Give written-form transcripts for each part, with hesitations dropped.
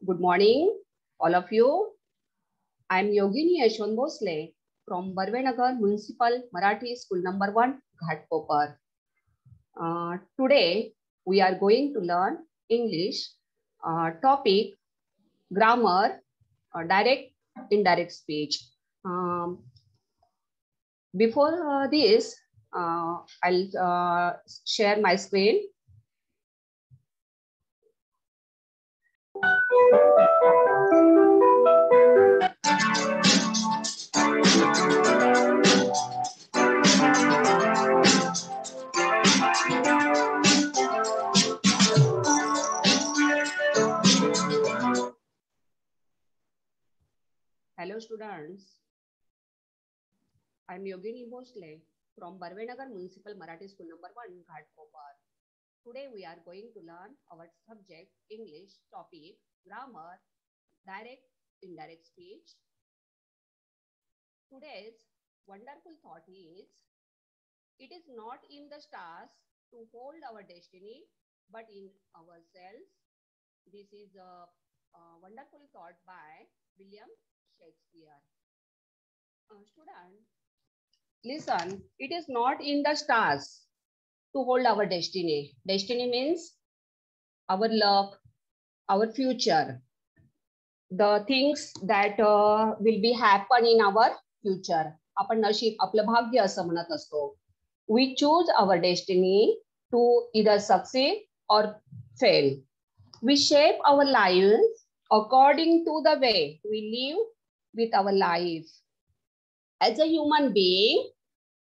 Good morning, all of you. I am Yogini Yashwant Bhosle from Barvenagar Municipal Marathi School number 1, Ghatkopar. Today, we are going to learn English topic, grammar, direct, indirect speech. Before this, I'll share my screen. Hello students, I am Yogini Bhosle from Barvenagar Municipal Marathi School number 1, Ghatkopar. Today we are going to learn our subject English topic, grammar, direct, indirect speech. Today's wonderful thought is, it is not in the stars to hold our destiny, but in ourselves. This is a wonderful thought by William Shakespeare. Student, listen, it is not in the stars to hold our destiny. Destiny means our luck, our future, the things that will be happen in our future. आपण नशीब, आपलं भाग्य असं म्हणत असतो. We choose our destiny to either succeed or fail. We shape our lives according to the way we live with our life. As a human being,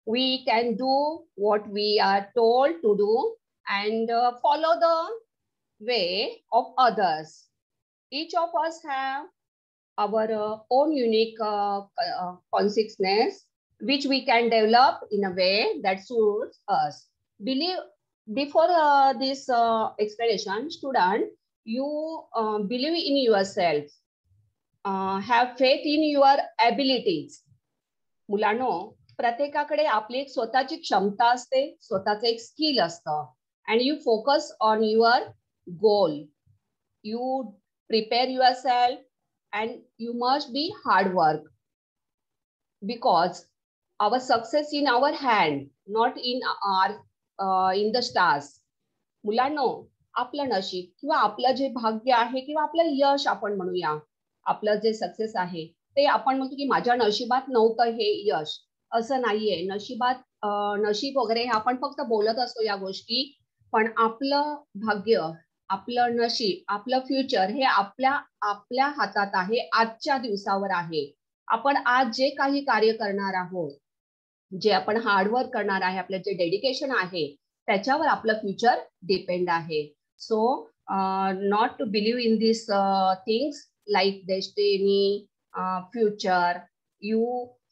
we can do what we are told to do and follow the way of others. Each of us have our own unique consciousness, which we can develop in a way that suits us. Before this explanation, student, you believe in yourself, have faith in your abilities. मुलांनो, प्रत्येकाकडे आपली एक स्वतःची क्षमता असते, स्वतःचं एक skill असतं. And you focus on your goal. You prepare yourself and you must be hard work. Because our success in our hand, not in the stars. मुलांनो, आपलं नशीब किंवा आपलं जे भाग्य आहे किंवा आपलं यश आपण म्हणूया, आपलं जे सक्सेस आहे ते आपण म्हणतो की माझ्या नशिबात नव्हतं हे यश, असं नाहीये. नशिबात नशीब वगैरे आपण फक्त बोलत असतो या गोष्टी, पण आपलं भाग्य, आपलं नशीब, आपलं फ्युचर हे आपल्या हातात आहे, आजच्या दिवसावर आहे. आपण आज जे काही कार्य करणार आहोत, जे आपण हार्डवर्क करणार आहे, आपलं जे डेडिकेशन आहे, त्याच्यावर आपलं फ्युचर डिपेंड आहे. So not to believe in this things like destiny, future. You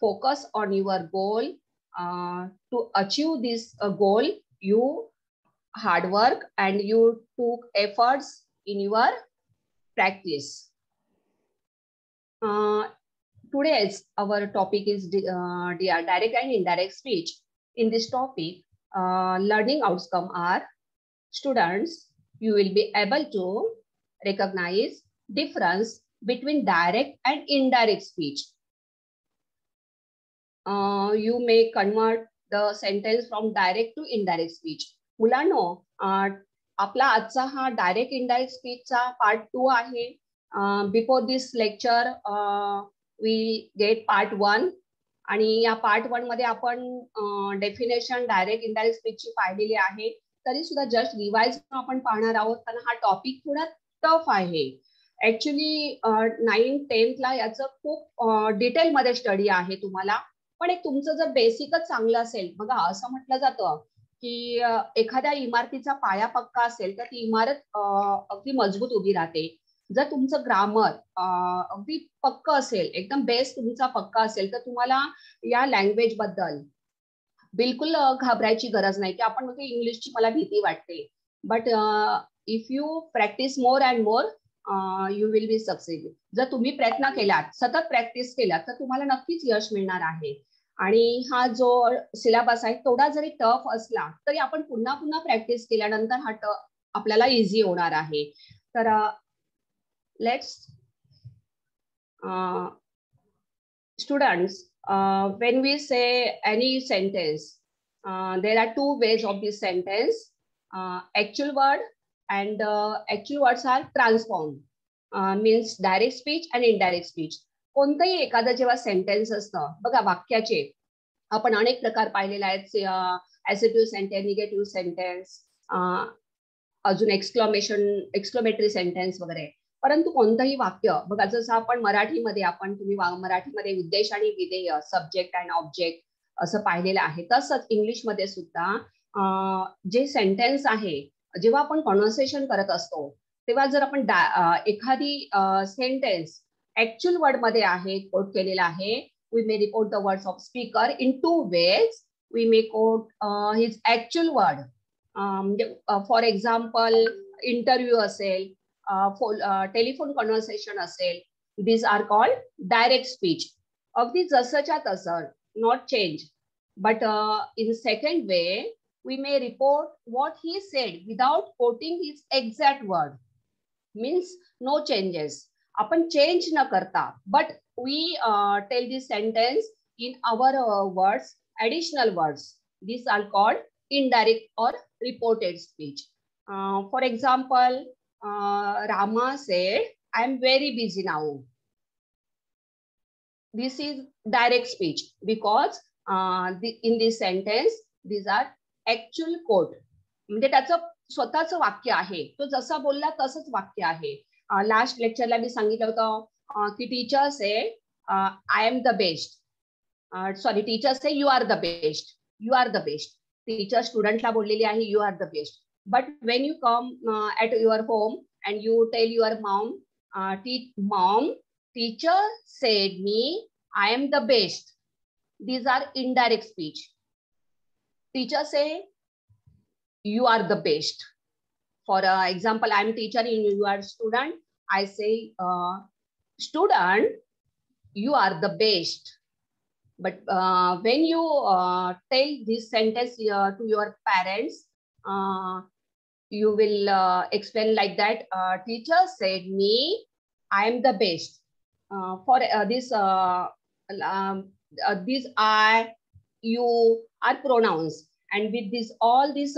focus on your goal. To achieve this goal, you hard work and you took efforts in your practice. Today's our topic is direct and indirect speech. In this topic, learning outcome are, students, you will be able to recognize difference between direct and indirect speech. You may convert the sentence from direct to indirect speech. मुलांनो, आपला आजचा हा direct indirect स्पीचचा part 2 आहे. Before this lecture we get part 1 आणि या part 1 मध्ये आपण definition direct indirect स्पीचची पाहिलेली आहे. तरी सुद्धा जस्ट रिवाइज आपण पाहणार आहोत, कारण हा टॉपिक थोडा टफ आहे. ऍक्च्युली 9th-10th ला याचं खूप डिटेलमध्ये स्टडी आहे तुम्हाला, पण एक तुमचं जर बेसिकच चांगलं असेल, बघा असं म्हटलं जातं की एखाद्या इमारतीचा पाया पक्का असेल तर ती इमारत अगदी मजबूत उभी राहते. जर तुमचं ग्रामर अगदी पक्क असेल, एकदम बेस तुमचा पक्का असेल, तर तुम्हाला या लँग्वेज बद्दल बिलकुल घाबरायची गरज नाही की आपण म्हणतो इंग्लिशची मला भीती वाटते. But if you practice more and more you will be success. जर तुम्ही प्रयत्न केलात, सतत प्रॅक्टिस केलात, तर तुम्हाला नक्कीच यश मिळणार आहे. आणि हा जो सिलेबस आहे थोडा जरी टफ असला तरी आपण पुन्हा पुन्हा प्रॅक्टिस केल्यानंतर हा आपल्याला इझी होणार आहे. तर Let's students, when we say any sentence, there are two ways of this sentence, actual word and actual words are transformed, means direct speech and indirect speech. कोणतंही एखादं जेव्हा सेंटेन्स असतं बघा, वाक्याचे आपण अनेक प्रकार पाहिलेले आहेत, ऍसेटिव्ह सेंटेन्स, निगेटिव्ह सेंटेन्स, अजून एक्सक्लोमेटरी सेंटेन्स वगैरे. परंतु कोणतंही वाक्य बघा, जसं आपण मराठीमध्ये तुम्ही मराठीमध्ये उद्देश आणि विधेय, सब्जेक्ट अँड ऑब्जेक्ट असं पाहिलेलं आहे, तसंच इंग्लिशमध्ये सुद्धा जे सेंटेन्स आहे, जेव्हा आपण कॉन्व्हर्सेशन करत असतो तेव्हा जर आपण एखादी सेंटेन्स ऍक्च्युअल वर्ड मध्ये आहे, कोट केलेला आहे, we may report the words of speaker in two ways. We may quote his actual word. म्हणजे फॉर एक्झाम्पल इंटरव्ह्यू असेल, टेलिफोन कॉन्व्हर्सेशन असेल, these are called direct speech. अगदी जसंच्या तसं, not change. But in second way, we may report what he said without quoting his exact word. Means no changes. आपण change न करता, but we tell this sentence in our words, additional words. These are called indirect or reported speech. For example, Rama said, I am very busy now. This is direct speech because in this sentence, these are actual quote. म्हणजे त्याचं स्वतःचं वाक्य आहे, तो जसा बोलला तसंच वाक्य आहे. लास्ट लेक्चरला मी सांगितलं होतं की teacher say I am the best, sorry, teacher say you are the best, you are the best. Teacher स्टुडंटला बोललेली आहे you are the best. But when you come at your home and you tell your mom, mom, teacher said me I am the best. These are indirect speech. Teacher say you are the best. For example, I am teacher and you are student. I say, student, you are the best. But when you tell this sentence to your parents, you will explain like that. Teacher said me, I am the best. For this. These I, you are pronouns, and with this all these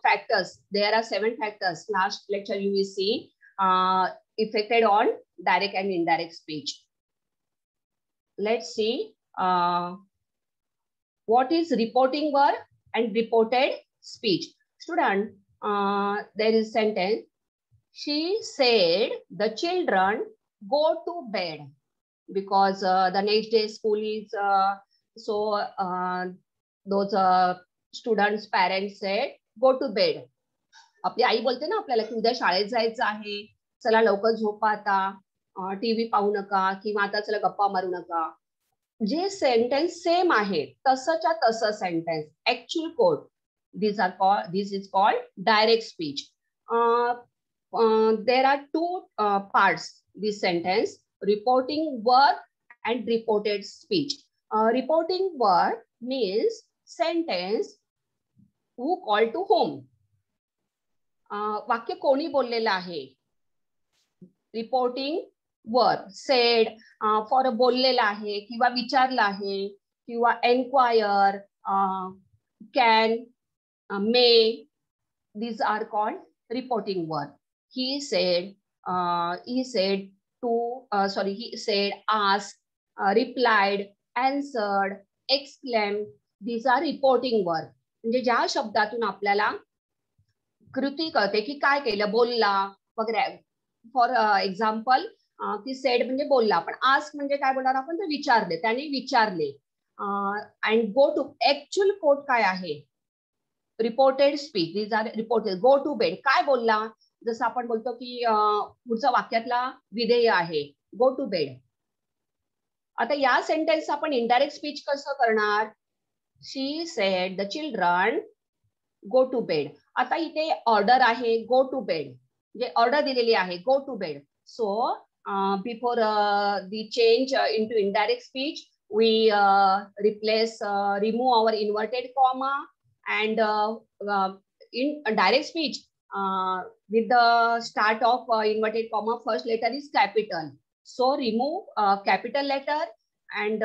factors, there are 7 factors. Last lecture you will see affected on direct and indirect speech. Let's see what is reporting word and reported speech. Student, there is sentence. She said the children go to bed. Because the next day school is, so those students' parents said, go to bed. आपली आई बोलते ना आपल्याला की उद्या शाळेत जायचं आहे, चला लवकर झोपा आता, टीव्ही पाहू नका किंवा आता चला गप्पा मारू नका. जे सेंटेन्स सेम आहे तसंच्या तसं sentence, actual quote, this is called direct speech. There are 2 parts this sentence: reporting word and reported speech. Reporting word means sentence who called to whom. वाक्य कोणी बोललेलं आहे. रिपोर्टिंग वर्ड said for बोललेलं आहे किंवा विचारलं आहे किंवा enquire, can, may. These are called reporting word. He said he said, asked, replied, answered, exclaimed. These are reporting word. म्हणजे ज्या शब्दातून आपल्याला कृती कळते की काय केलं, बोलला वगैरे. फॉर एक्झाम्पल, की सेड म्हणजे बोलला, पण आस्क म्हणजे काय बोलणार आपण, तर विचारले, त्याने विचारले. And go to, actual quote काय आहे, reported speech. These are reported. Go to bed, काय बोलला, जसं आपण बोलतो की पुढचा वाक्यातला विधेय आहे, गो टू बेड. आता या सेंटेन्स आपण इनडायरेक्ट स्पीच कसं करणार. She said the children go to bed. आता इथे ऑर्डर आहे गो टू बेड, म्हणजे ऑर्डर दिलेली आहे go to bed. So before the change into indirect speech we remove our inverted comma, and in direct speech with the start of inverted comma, first letter is capital. So remove capital letter and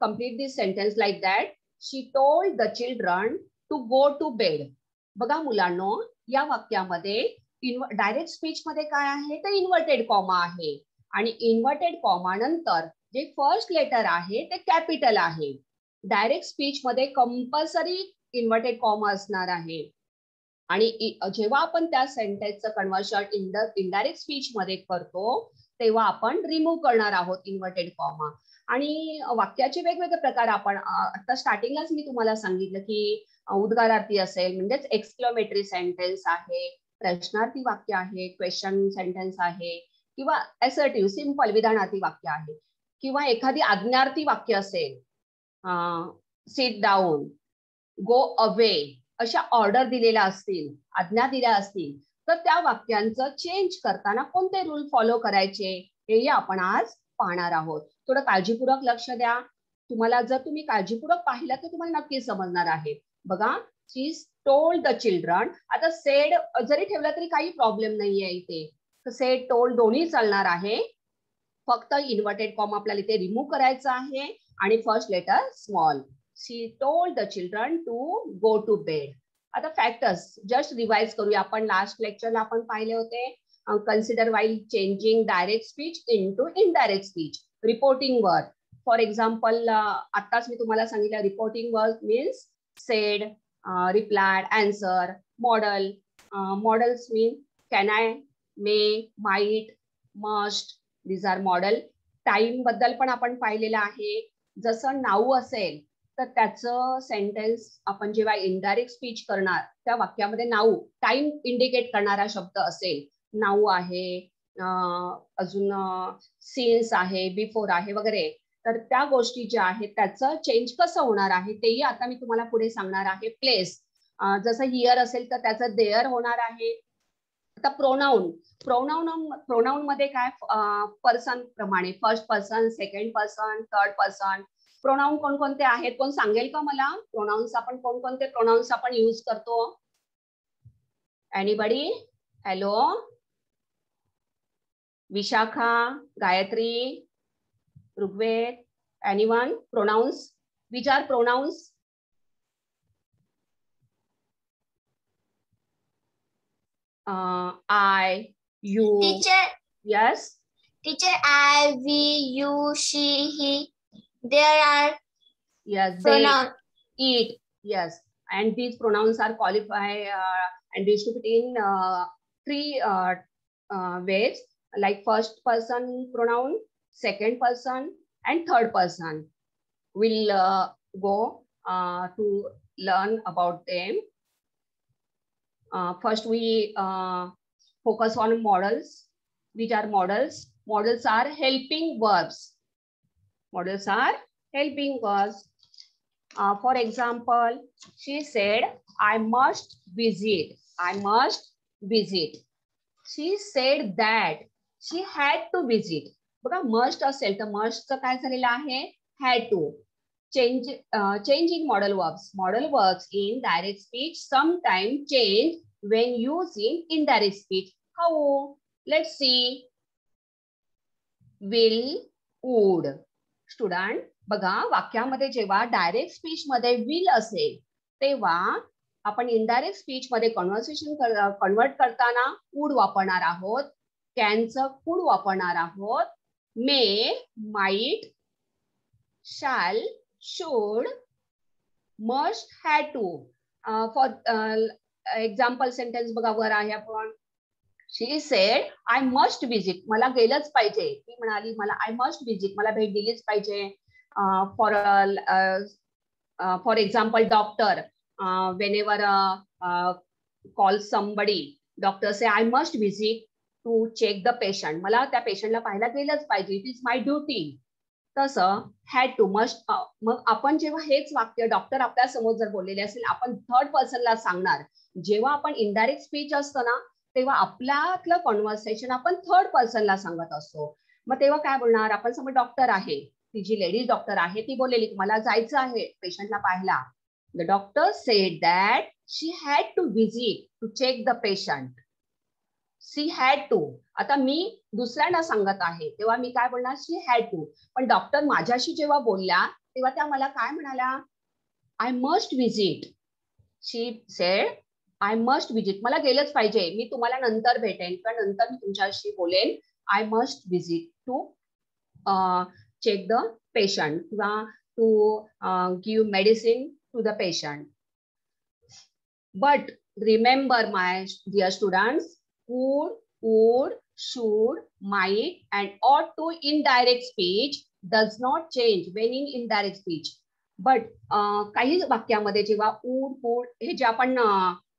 complete this sentence like that. She told the children to go to bed. बघा मुलांनो, या वाक्यामध्ये direct speech मध्ये काय आहे तर inverted comma आहे आणि इन्व्हर्टेड कॉमा नंतर जे फर्स्ट लेटर आहे ते कॅपिटल आहे. डायरेक्ट स्पीच मध्ये कंपल्सरी इन्व्हर्टेड कॉमा असणार आहे आणि जेव्हा आपण त्या सेंटेन्सचं कन्व्हर्शन इनडायरेक्ट स्पीच मध्ये करतो तेव्हा आपण रिमूव्ह करणार आहोत इन्व्हर्टेड कॉमा. आणि वाक्याचे वेगवेगळे प्रकार आपण आता स्टार्टिंगलाच मी तुम्हाला सांगितलं की उद्गारार्थी असेल म्हणजेच एक्सक्लेमेटरी सेंटेन्स आहे, प्रश्नार्थी वाक्य आहे, क्वेश्चन सेंटेन्स आहे किंवा असर्टिव्ह सिंपल विधानार्थी वाक्य आहे किंवा एखादी आज्ञार्थी वाक्य असेल, सिट डाऊन, गो अवे, अशा ऑर्डर दिलेल्या असतील, आज्ञा दिल्या असतील तर त्या वाक्यांचं चेंज करताना कोणते रूल फॉलो करायचे हेही आपण आज पाहणार आहोत. थोडं काळजीपूर्वक लक्ष द्या. तुम्हाला जर तुम्ही काळजीपूर्वक पाहिलं तर तुम्हाला नक्की समजणार आहे. बघा, शी टोल्ड द चिल्ड्रन. आता सेड जरी ठेवला तरी काही प्रॉब्लेम नाहीये इथे. सेड टोल्ड दोन्ही चालणार आहे. फक्त इन्व्हर्टेड कॉमा आपल्याला इथे रिमूव्ह करायचा आहे आणि first letter small. She told the children to go to bed. आता फॅक्टर्स जस्ट रिवाइज करूया. आपण लास्ट लेक्चरला आपण पाहिले होते consider while changing direct speech into indirect speech. Reporting word for example आताच मी तुम्हाला सांगितलं reporting word means said, replied, answer. Modal, modals mean can I, may, might, must. These are modal. Time बद्दल पण आपण पाहिलेलं आहे. जसं नाऊ असेल तर त्याचं सेंटेन्स आपण जेव्हा इनडायरेक्ट स्पीच करणार त्या वाक्यामध्ये नाऊ टाइम इंडिकेट करणारा शब्द असेल, नाऊ आहे, अजून सिन्स आहे, बिफोर आहे वगैरे, तर त्या गोष्टी ज्या आहेत त्याचं चेंज कसं होणार आहे तेही आता मी तुम्हाला पुढे सांगणार आहे. प्लेस, जसं हिअर असेल तर त्याचं देअर होणार आहे. आता प्रोनाऊन, प्रोनाऊन मध्ये काय पर्सन प्रमाणे first person, second person, third person. Pronoun कोणकोणते आहेत कोण सांगेल का मला? प्रोनाउन्स आपण कोणकोणते प्रोनाउन्स आपण यूज करतो? Anybody? Hello, Vishakha, Gayatri, Rigved, anyone? Pronouns, which are pronouns? I, you. Teacher. Yes. Teacher, I, we, you, she, he. There are. Yes. Pronoun. They, it. Yes. And these pronouns are qualified and distributed in three ways, like first person pronoun, second person, and third person. We'll go to learn about them. First we focus on models. Which are models? Models are helping verbs. Models are helping verbs. For example, she said, I must visit. I must visit. She said that she had to visit. बघा, must असेल तर must चं काय झालेलं आहे? had to. Change in modal verbs. Modal verbs in direct speech sometimes change when used in indirect speech. How? Let's see. Will, would. Student, बघा, वाक्यामध्ये जेव्हा डायरेक्ट स्पीच मध्ये will असेल तेव्हा आपण इनडायरेक्ट स्पीच मध्ये कन्व्हर्सेशन कन्वर्ट करताना would वापरणार आहोत, कॅनचं could वापरणार आहोत, may, might, shall, should, must, had to. For example sentence बघा वर आहे आपण. She said, I must visit. मला गेलंच पाहिजे. ती म्हणाली मला I must visit. मला भेट दिलीच पाहिजे. For example, doctor. Whenever call somebody, doctor say I must visit to check the patient. मला त्या पेशंटला पाहायला गेलंच पाहिजे. It is my duty. तसं had to, must. मग आपण जेव्हा हेच वाक्य डॉक्टर आपल्या समोर जर बोललेले असेल आपण थर्ड पर्सनला सांगणार. जेव्हा आपण इनडायरेक्ट स्पीच असतो ना तेव्हा आपल्यातलं कॉन्व्हर्सेशन आपण थर्ड पर्सनला सांगत असतो. मग तेव्हा काय बोलणार? आपण समोर डॉक्टर आहे, ती जी लेडीज डॉक्टर आहे ती बोललेली मला जायचं आहे पेशंटला पाहायला. The doctor said that she had to visit to check the patient. She had to. आता मी दुसऱ्यांना सांगत आहे तेव्हा मी काय बोलणार, शी हॅड टू. पण डॉक्टर माझ्याशी जेव्हा बोलल्या तेव्हा त्या मला काय म्हणाल्या, I must visit. She said I must visit. मला गेलंच पाहिजे, मी तुम्हाला नंतर भेटेन किंवा नंतर मी तुमच्याशी बोलेन. I must visit to check the patient किंवा to give medicine to the patient. But remember, my dear students, would, should, might, and ought to indirect speech does not change when in indirect speech. But काही वाक्यामध्ये जेव्हा would हे जे आपण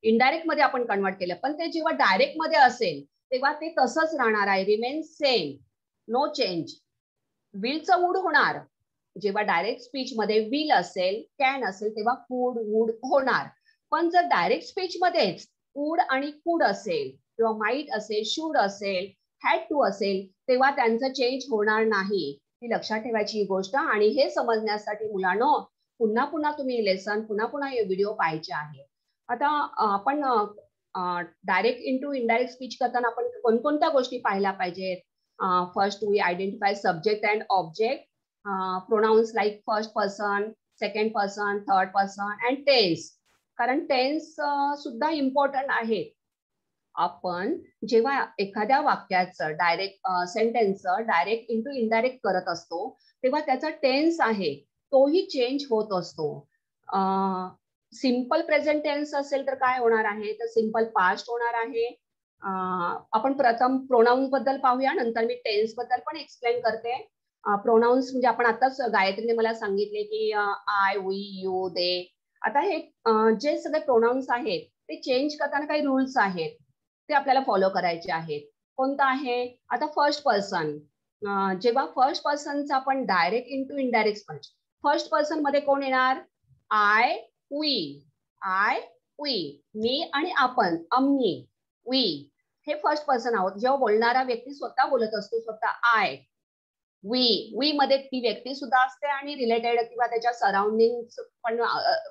indirect मध्ये आपण convert केलं, पण ते जेव्हा डायरेक्ट मध्ये असेल तेव्हा ते तसंच राहणार आहे, रिमेन सेम, नो चेंज. विलचं वूड होणार. जेव्हा डायरेक्ट स्पीच मध्ये विल असेल, कॅन असेल तेव्हा वूड होणार. पण जर डायरेक्ट स्पीच मध्येच वूड आणि कुड असेल किंवा माईट असेल, शूड असेल, हॅड टू असेल तेव्हा त्यांचं चेंज होणार नाही. ही लक्षात ठेवायची गोष्ट. आणि हे समजण्यासाठी मुलांनो पुन्हा पुन्हा तुम्ही लेसन पुन्हा हे व्हिडिओ पाहायचे आहे. आता आपण डायरेक्ट इंटू इनडायरेक्ट स्पीच करताना आपण कोणकोणत्या गोष्टी पाहायला पाहिजेत. First we identify subject and object, pronouns like first person, second person, third person and tense. कारण टेन्स सुद्धा इम्पॉर्टंट आहे. आपण जेव्हा एखाद्या वाक्याचं डायरेक्ट सेंटेन्सचं डायरेक्ट इंटू इनडायरेक्ट करत असतो तेव्हा त्याचा टेन्स आहे तोही चेंज होत असतो. सिंपल प्रेझेंट टेन्स असेल तर काय होणार आहे, तर सिंपल पास्ट होणार आहे. आपण प्रथम प्रोनाउन्स बद्दल पाहूया, नंतर मी टेन्स बद्दल पण एक्सप्लेन करते. प्रोनाउन्स म्हणजे आपण आताच गायत्रीने मला सांगितले की आय, वी, यू, दे. आता हे जे सगळे प्रोनाउन्स आहेत ते चेंज करताना काही रूल्स आहेत ते आपल्याला फॉलो करायचे आहेत. कोणतं आहे, आता फर्स्ट पर्सन. जेव्हा फर्स्ट पर्सनचा आपण direct into indirect speech, first person मध्ये कोण येणार, आय, वी. आय, वी, मी आणि आपण, आम्ही, वी. हे फर्स्ट पर्सन आहोत. जेव्हा बोलणारा व्यक्ती स्वतः बोलत असतो, स्वतः आय, वी मध्ये ती व्यक्ती सुद्धा असते आणि रिलेटेड किंवा त्याच्या सराउंडिंग पण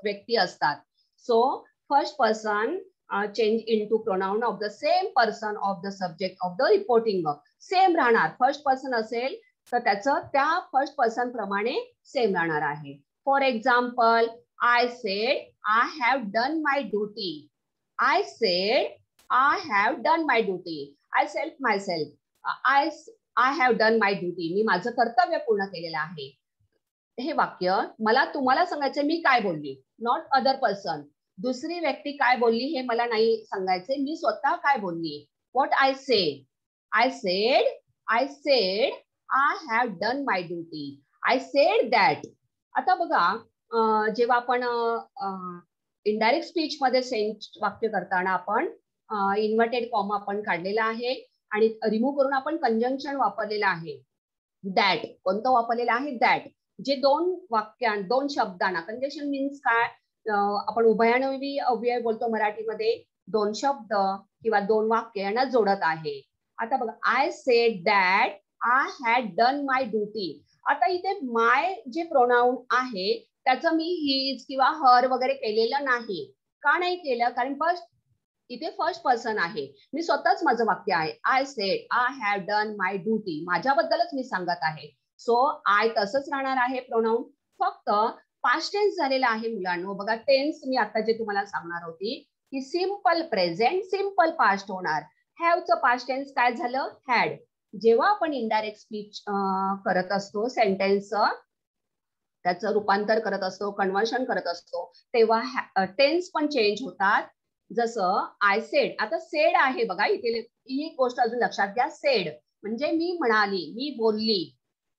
व्यक्ती असतात. So first person change into pronoun of the same person of the subject of the reporting work. Same राहणार. फर्स्ट पर्सन असेल तर त्याचं त्या फर्स्ट पर्सन प्रमाणे सेम राहणार आहे. For example, I said I have done my duty. I said I have done my duty. I self myself. I have done my duty. मी माझं कर्तव्य पूर्ण केलेलं आहे. हे वाक्य मला तुम्हाला सांगायचं मी काय बोलली, नॉट अदर पर्सन. दुसरी व्यक्ती काय बोलली हे मला नाही सांगायचे, मी स्वतः काय बोलली. What I said. I said I have done my duty. I said that. आता बघा जेव्हा आपण इनडायरेक्ट स्पीच मध्ये वाक्य करताना आपण इन्व्हर्टेड कॉमा आपण काढलेला आहे आणि रिमूव्ह करून आपण कंजंक्शन वापरलेलं आहे. दॅट कोणतं वापरलेलं आहे, दॅट. जे दोन शब्दांना, कंजंक्शन मीन्स काय, आपण उभयान्वयी अव्यय बोलतो मराठीमध्ये, दोन शब्द किंवा दोन वाक्य यांना जोडत आहे. आता बघा, I said that I had done my duty. आता इथे माय जे प्रोनाउन आहे त्याचं मी हिज किंवा हर वगैरे केलेलं नाही. का नाही केलं, कारण इथे फर्स्ट पर्सन आहे, मी स्वतःच माझं वाक्य आहे. I said I have done my duty. माझ्याबद्दलच मी सांगत आहे. सो आय तसंच राहणार आहे प्रोनाउन, फक्त पास्ट टेन्स झालेला आहे मुलांनो. बघा टेन्स मी आता जे तुम्हाला सांगणार होती की सिंपल प्रेझेंट, सिंपल पास्ट होणार. हॅवचं पास्ट टेन्स काय झालं, हॅड. जेव्हा आपण इनडायरेक्ट स्पीच करत असतो, सेंटेन्सचं त्याचं रूपांतर करत असतो, कन्व्हर्शन करत असतो, तेव्हा टेन्स पण चेंज होतात. जसं आय सेड. आता सेड आहे बघा इथे, ही गोष्ट अजून लक्षात घ्या. सेड म्हणजे मी म्हणाली, मी बोलली,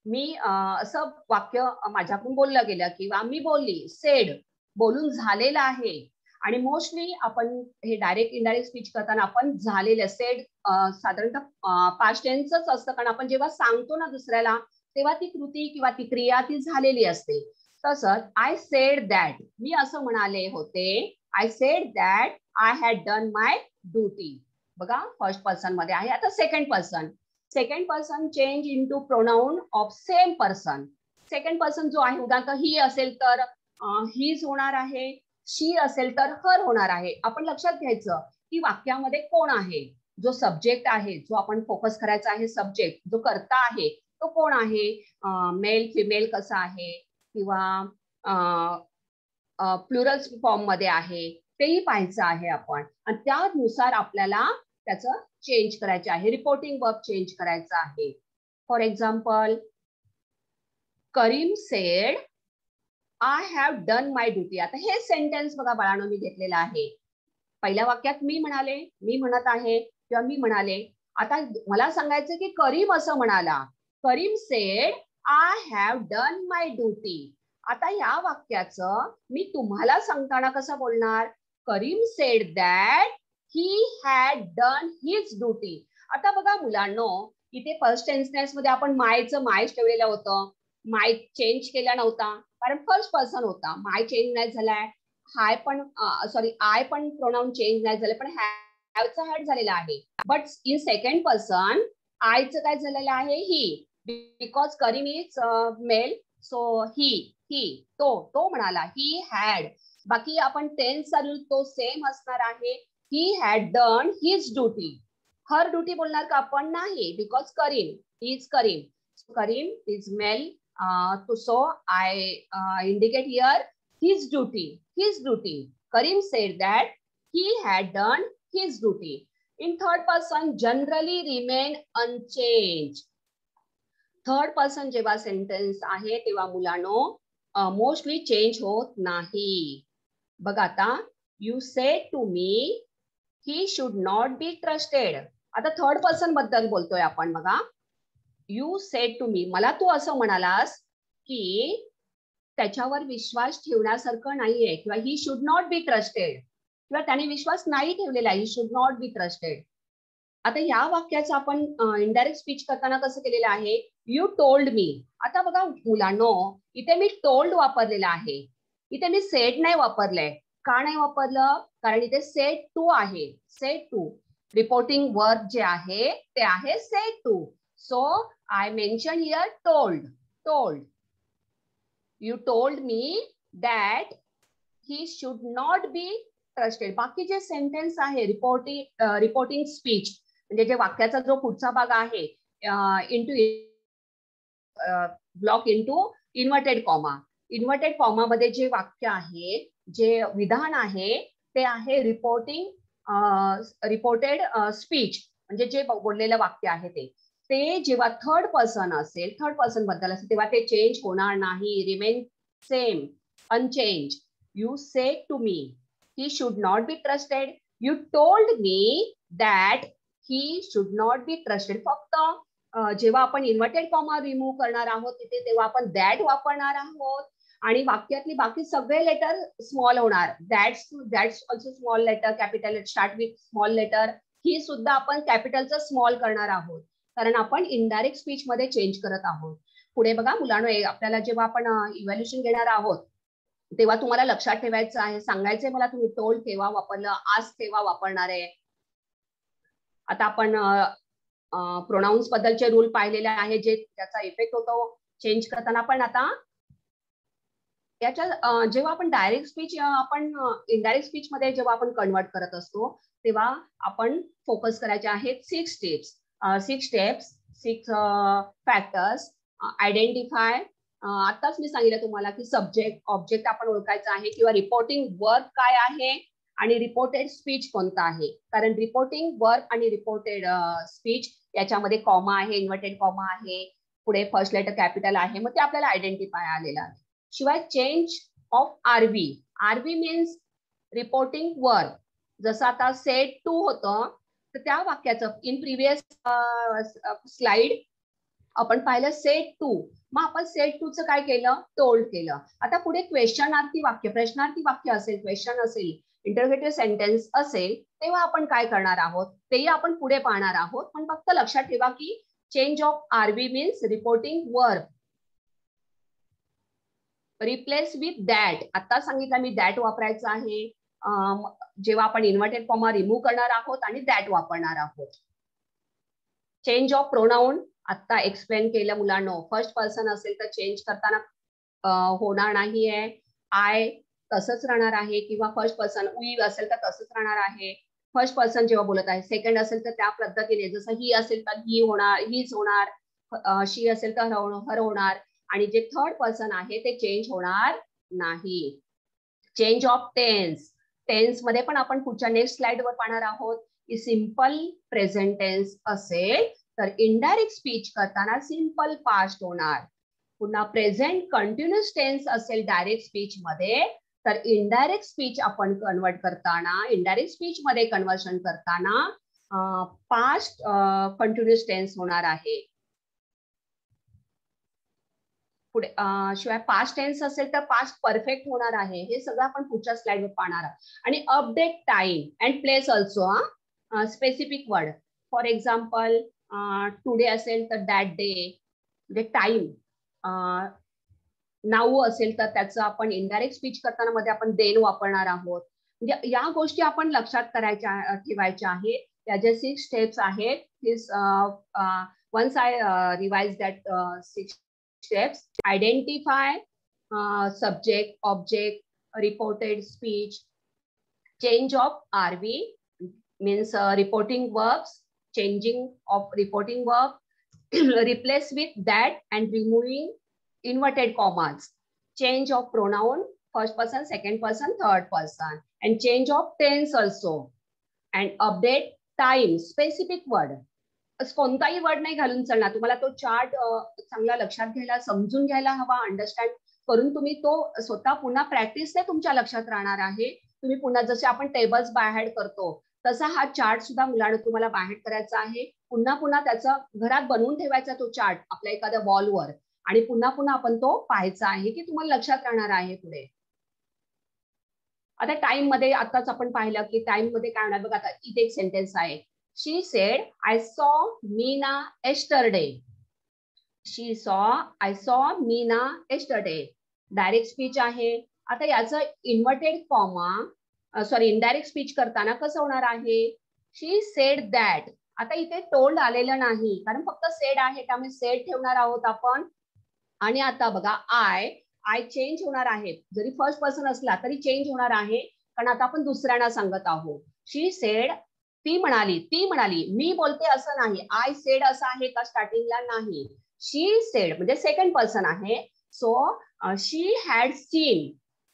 मी असं वाक्य माझ्याकडून बोललं गेलं किंवा मी बोलली. सेड बोलून झालेलं आहे. आणि मोस्टली आपण हे डायरेक्ट इनडायरेक्ट स्पीच करताना आपण झालेलं सेड साधारणतः पास्ट टेन्सच असतं, कारण आपण जेव्हा सांगतो ना दुसऱ्याला तेव्हा ती कृती किंवा ती क्रिया ती झालेली असते. तसंच आय सेड दॅट, मी असं म्हणाले होते. I said that I had done my duty. बघा फर्स्ट पर्सन मध्ये आहे. आता second person change into pronoun of same person. Second person जो आहे, उदाहरणार्थ ही असेल तर हीज होणार आहे, शी असेल तर हर होणार आहे. आपण लक्षात घ्यायचं की वाक्यामध्ये कोण आहे. जो सब्जेक्ट आहे, जो आपण फोकस करायचा आहे सब्जेक्ट, जो कर्ता आहे तो कोण आहे, मेल फिमेल कसा आहे किंवा प्लुरल फॉर्म मध्ये आहे तेही पाहायचं आहे आपण, आणि त्यानुसार आपल्याला त्याचं चेंज करायचे आहे, रिपोर्टिंग वर्ब चेंज करायचं आहे. For example, Karim said I have done my duty. आता हे सेंटेन्स बघा बाळांनो मी घेतलेलं आहे. पहिल्या वाक्यात मी म्हणाले, मी म्हणत आहे किंवा मी म्हणाले. आता मला सांगायचं की करीम असं म्हणाला. Karim said I have done my duty. आता या वाक्याचं मी तुम्हाला सांगताना कसं बोलणार? Karim said that he had done his duty. आता बघा मुलांनो, इथे फर्स्ट टेन्स मध्ये आपण मायचं मायच ठेवलेलं होतं. माय चेंज केला नव्हता कारण फर्स्ट पर्सन होता. माय चेंज नाही झालाय. हाय पण आय पण प्रोनाउन चेंज नाही झाले, पण हॅवचा हॅड झालेला आहे. बट इन सेकंड पर्सन आयचं काय झालेलं आहे? He. Because Karim is male, so he तो म्हणाला ही हॅड. बाकी आपण टेन्सचा रूल तो सेम असणार आहे. He had done his duty. Her duty बोलणार का आपण? नाही, because Karim is Karim is male. So I indicate here his duty. Karim said that he had done his duty. In third person generally remain unchanged. Third person जेव्हा sentence आहे तेव्हा मुलांनो mostly change होत नाही. बघा आता, you said to me he should not be trusted. आता third person बद्दल बोलतोय आपण. बघा, यू सेड टू मी, मला तू असं म्हणालास की त्याच्यावर विश्वास ठेवण्यासारखं नाहीये, किंवा ही शुड नॉट बी ट्रस्टेड, किंवा त्याने विश्वास नाही ठेवलेला, ही शुड नॉट बी ट्रस्टेड. आता या वाक्याचं आपण इनडायरेक्ट स्पीच करताना कसं केलेलं आहे? यू टोल्ड मी. आता बघा मुलांनो, इथे मी टोल्ड वापरलेला आहे, इथे मी सेड नाही वापरलंय. का नाही वापरलं? कारण इथे सेड टू आहे. सेड टू रिपोर्टिंग वर्ब जे आहे ते आहे said to. So I mention here told. You told me that he should not be trusted. बाकी जे सेंटेन्स आहे रिपोर्टिंग स्पीच, म्हणजे जे वाक्याचा जो पुढचा भाग आहे into block into inverted comma मध्ये जे वाक्य आहे, जे विधान आहे ते आहे रिपोर्टेड स्पीच, म्हणजे जे बोललेलं वाक्य आहे ते जेव्हा थर्ड पर्सन बद्दल असेल तेव्हा ते चेंज होणार नाही. Remain same, unchange. You said to me he should not be trusted. You told me that he should not be trusted. फक्त जेव्हा आपण इन्व्हर्टेड कॉमा रिमूव्ह करणार आहोत तिथे तेव्हा आपण दॅट वापरणार आहोत, आणि वाक्यातली बाकी सगळे लेटर स्मॉल होणार. That's also small letter, capital letter, start with small letter. ही सुद्धा आपण कॅपिटलचं स्मॉल करणार आहोत, कारण आपण इनडायरेक्ट स्पीच मध्ये चेंज करत आहोत. पुढे बघा मुलांनो, आपल्याला जेव्हा आपण इव्हॅल्युएशन घेणार आहोत तेव्हा तुम्हाला लक्षात ठेवायचं आहे, सांगायचंय मला तुम्ही टोल्ड केव्हा वापरलं, आज केव्हा वापरणार आहे. आता आपण प्रोनाउन्स बद्दलचे रूल पाहिलेले आहे, जे त्याचा इफेक्ट होतो चेंज करताना. पण आता याच्या जेव्हा आपण डायरेक्ट स्पीच आपण इनडायरेक्ट स्पीच मध्ये जेव्हा आपण कन्वर्ट करत असतो तेव्हा आपण फोकस करायचे आहेत 6 स्टेप्स. 6 फॅक्टर्स. आयडेंटिफाय, आताच मी सांगितलं तुम्हाला की सब्जेक्ट ऑब्जेक्ट आपण ओळखायचं आहे, किंवा रिपोर्टिंग वर्ब काय आहे आणि रिपोर्टेड स्पीच कोणता आहे. कारण रिपोर्टिंग वर्ब आणि रिपोर्टेड स्पीच याच्यामध्ये कॉमा आहे, इन्व्हर्टेड कॉमा आहे, पुढे फर्स्ट लेटर कॅपिटल आहे, मग ते आपल्याला आयडेंटिफाय आलेलं आहे. शिवाय change of RV means reporting verb. जसं आता सेड टू होतं तर त्या वाक्याचं इन प्रिव्हियस स्लाइड आपण पाहिलं सेड टू, मग आपण सेड टू चं काय केलं? टोल्ड केलं. आता पुढे क्वेश्चनार्थी वाक्य, प्रश्नार्थी वाक्य असेल, क्वेश्चन असेल, इंटरोगेटिव्ह सेंटेन्स असेल, तेव्हा आपण काय करणार आहोत तेही आपण पुढे पाहणार आहोत. पण फक्त लक्षात ठेवा की change of RV means reporting verb. Replace with that, आता सांगितलं मी दॅट वापरायचं आहे जेव्हा आपण इन्व्हर्टेड कॉमा रिमूव्ह करणार आहोत आणि दॅट वापरणार आहोत. चेंज ऑफ प्रोनाउन आता एक्सप्लेन केलं मुलांनो. फर्स्ट पर्सन असेल तर चेंज करताना होणार नाहीये, आय तसंच राहणार आहे, किंवा फर्स्ट पर्सन वी असेल तर तसंच राहणार आहे. फर्स्ट पर्सन जेव्हा बोलत आहे, सेकंड असेल तर त्या पद्धतीने, जसं ही असेल तर ही होणार, हीच होणार, शी असेल तर हर होणार, आणि जे थर्ड पर्सन आहे ते चेंज होणार नाही. चेंज ऑफ टेन्स, टेन्स मध्ये पण आपण पुढच्या नेक्स्ट स्लाइड वर पाहणार आहोत की सिंपल प्रेझेंट टेन्स असेल तर इनडायरेक्ट स्पीच करताना सिंपल पास्ट होणार. पुन्हा प्रेझेंट कंटिन्युअस टेन्स असेल डायरेक्ट स्पीच मध्ये तर इनडायरेक्ट स्पीच आपण कन्वर्ट करताना, इनडायरेक्ट स्पीच मध्ये कन्वर्शन करताना पास्ट कंटिन्युअस टेन्स होणार आहे. पुढे शिवाय पास्ट टेन्स असेल तर पास्ट परफेक्ट होणार आहे. हे सगळं आपण पुढच्या स्लाइडवर पाहणार आहोत. आणि update time and place also, specific word. For example today असेल तर दॅट डे, म्हणजे टाइम. नाऊ असेल तर त्याचं आपण इनडायरेक्ट स्पीच करताना मध्ये आपण देन वापरणार आहोत. म्हणजे या गोष्टी आपण लक्षात करायच्या, ठेवायच्या आहेत. त्याचे 6 स्टेप्स आहेत. Once I revise that 6 steps. Identify subject, object, reported speech. Change of RV means reporting verbs, changing of reporting verb, replace with that and removing inverted commas. Change of pronoun, first person, second person, third person, and change of tense also. And update time, specific word. कोणताही word नाही घालून चालणार. तुम्हाला तो chart चांगला लक्षात घ्यायला, समजून घ्यायला हवा, अंडरस्टँड करून तुम्ही तो स्वतः पुन्हा प्रॅक्टिसने तुमच्या लक्षात राहणार आहे. तुम्ही पुन्हा जसे आपण टेबल्स बाहेर करतो तसा हा चार्ट सुद्धा मुलांना तुम्हाला बाहेर करायचा आहे. पुन्हा पुन्हा त्याचा घरात बनवून ठेवायचा तो चार्ट आपल्या एखाद्या वॉलवर, आणि पुन्हा पुन्हा आपण तो पाहायचा आहे की तुम्हाला लक्षात राहणार आहे पुढे. आता टाइम मध्ये आताच आपण पाहिलं की टाइम मध्ये काय होणार बघा. आता इथे एक सेंटेन्स आहे. She said, I saw Meena yesterday. I saw Meena yesterday. Direct speech आहे. आता याचं इन्व्हर्टेड कॉमा, इनडायरेक्ट स्पीच करताना कसं होणार आहे. She said that. आता इथे टोल्ड आलेलं नाही, कारण फक्त सेड आहे, त्यामुळे सेड ठेवणार आहोत आपण. आणि आता बघा आय चेंज होणार आहे. जरी फर्स्ट पर्सन असला तरी चेंज होणार आहे, कारण आता आपण दुसऱ्यांना सांगत आहोत. She said, ती म्हणाली. मी बोलते असं नाही. आय सेड असं आहे का स्टार्टिंगला? नाही. शी सेड म्हणजे सेकंड पर्सन आहे. So she had seen.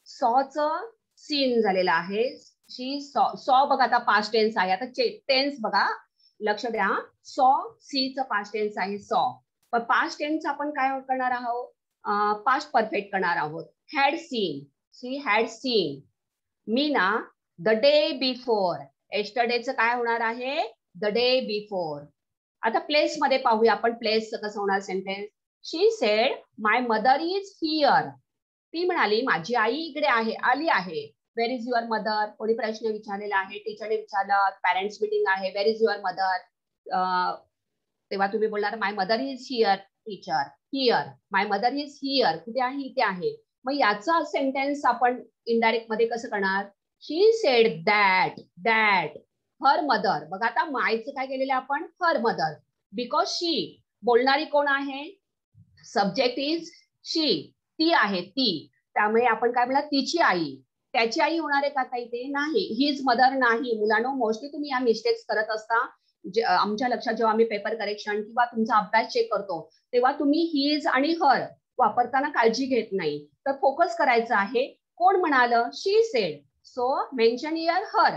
सॉचं सीन झालेलं आहे. शी सॉ बघा आता पास्ट टेन्स आहे. आता टेन्स बघा, लक्ष द्या. सॉ सीचं पास्ट टेन्स आहे सॉ. पण पास्ट टेन्स आपण काय करणार आहोत? पास्ट परफेक्ट करणार आहोत. Had seen, she had seen. मीना द डे बिफोर. येस्टरडेचं काय होणार आहे? The day before. आता प्लेस मध्ये पाहूया आपण. प्लेस कसं होणार sentence. She said my mother is here. ती म्हणाली माझी आई इकडे आहे, आली आहे. Where is your mother? कोणी प्रश्न विचारलेला आहे, टीचरने विचारलं, पॅरेंट्स मीटिंग आहे, वेर इज युअर मदर? तेव्हा तुम्ही बोलणार my mother is here teacher. Here, my mother is here. कुठे आहे? इथे आहे. मग याचा सेंटेन्स आपण इनडायरेक्ट मध्ये कसं करणार? She said that her mother. बघा आता मायचं काय केलेलं आपण? her mother. Because she. बोलणारी कोण आहे? Subject is she. ती आहे ती. त्यामुळे आपण काय म्हणणार? तिची आई. त्याची आई होणार आहे का आता इथे? नाही. हिज मदर नाही. मुलांनो, मोस्टली तुम्ही या मिस्टेक्स करत असता. आमच्या लक्षात जेव्हा आम्ही पेपर करेक्शन किंवा तुमचा अभ्यास चेक करतो तेव्हा तुम्ही हिज आणि हर वापरताना काळजी घेत नाही. तर फोकस करायचं आहे. कोण म्हणालं? शी sed. So mention here her.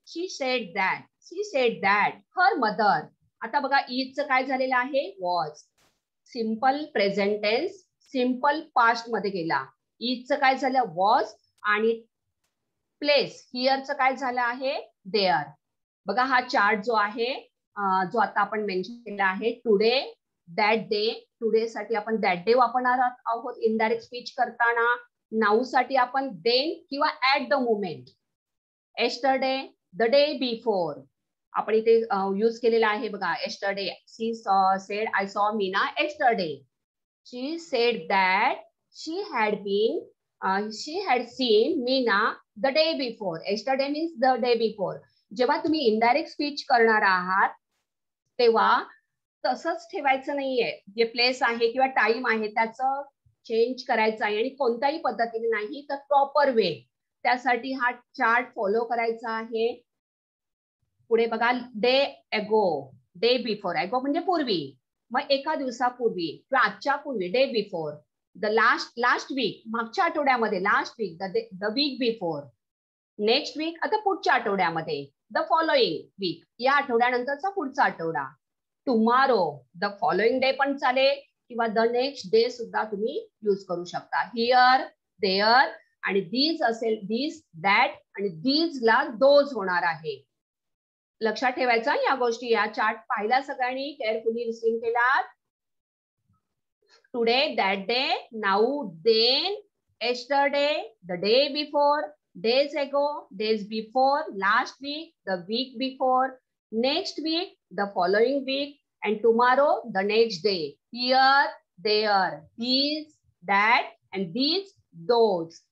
She said that her mother. आता बघा ईजचं काय झालेलं आहे? was. Simple present tense simple past मध्ये गेला. ईजचं काय झालं? was. आणि प्लेस हिअरचं काय झालं आहे? देअर. बघा हा चार्ट जो आहे, जो आता आपण मेन्शन केला आहे, टुडे दॅट डे. टुडे साठी आपण दॅट डे वापरणार आहोत इनडायरेक्ट स्पीच करताना. नाऊ साठी आपण देन किंवा at the moment. Yesterday the day before आपण इथे यूज केलेला आहे बघा. Yesterday she said I saw Meena yesterday. She sed that she had seen मीना the day before. Yesterday means the day before. जेव्हा तुम्ही इनडायरेक्ट स्पीच करणार आहात तेव्हा तसंच ठेवायचं नाहीये. जे प्लेस आहे किंवा टाइम आहे त्याचं चेंज करायचं आहे, आणि कोणत्याही पद्धतीने नाही तर प्रॉपर वे. त्यासाठी हा चार्ट फॉलो करायचा आहे. पुढे बघा डे एगो, डे बिफोर, एगो म्हणजे पूर्वी, मग एका दिवसापूर्वी किंवा आजच्या पूर्वी, day before. The last week, मागच्या आठवड्यामध्ये, last week, the week before. Next week, आता पुढच्या आठवड्यामध्ये. द फॉलोइंग वीक, या आठवड्यानंतरचा पुढचा आठवडा. टुमारो, द फॉलोइंग डे पण चालेल किंवा द नेक्स्ट डे सुद्धा तुम्ही यूज करू शकता. हिअर, देअर आणि दीज असेल, दीज, दॅट आणि दीज ला दोज होणार आहे. लक्षात ठेवायचा या गोष्टी. या चार्ट पाहिला सगळ्यांनी, केअरफुली रिसीव केला. Today, that day, now, then, yesterday, the day before, days ago, days before, last week, the week before, next week, the following week, and tomorrow, the next day. Here, there, these, that, and these, those.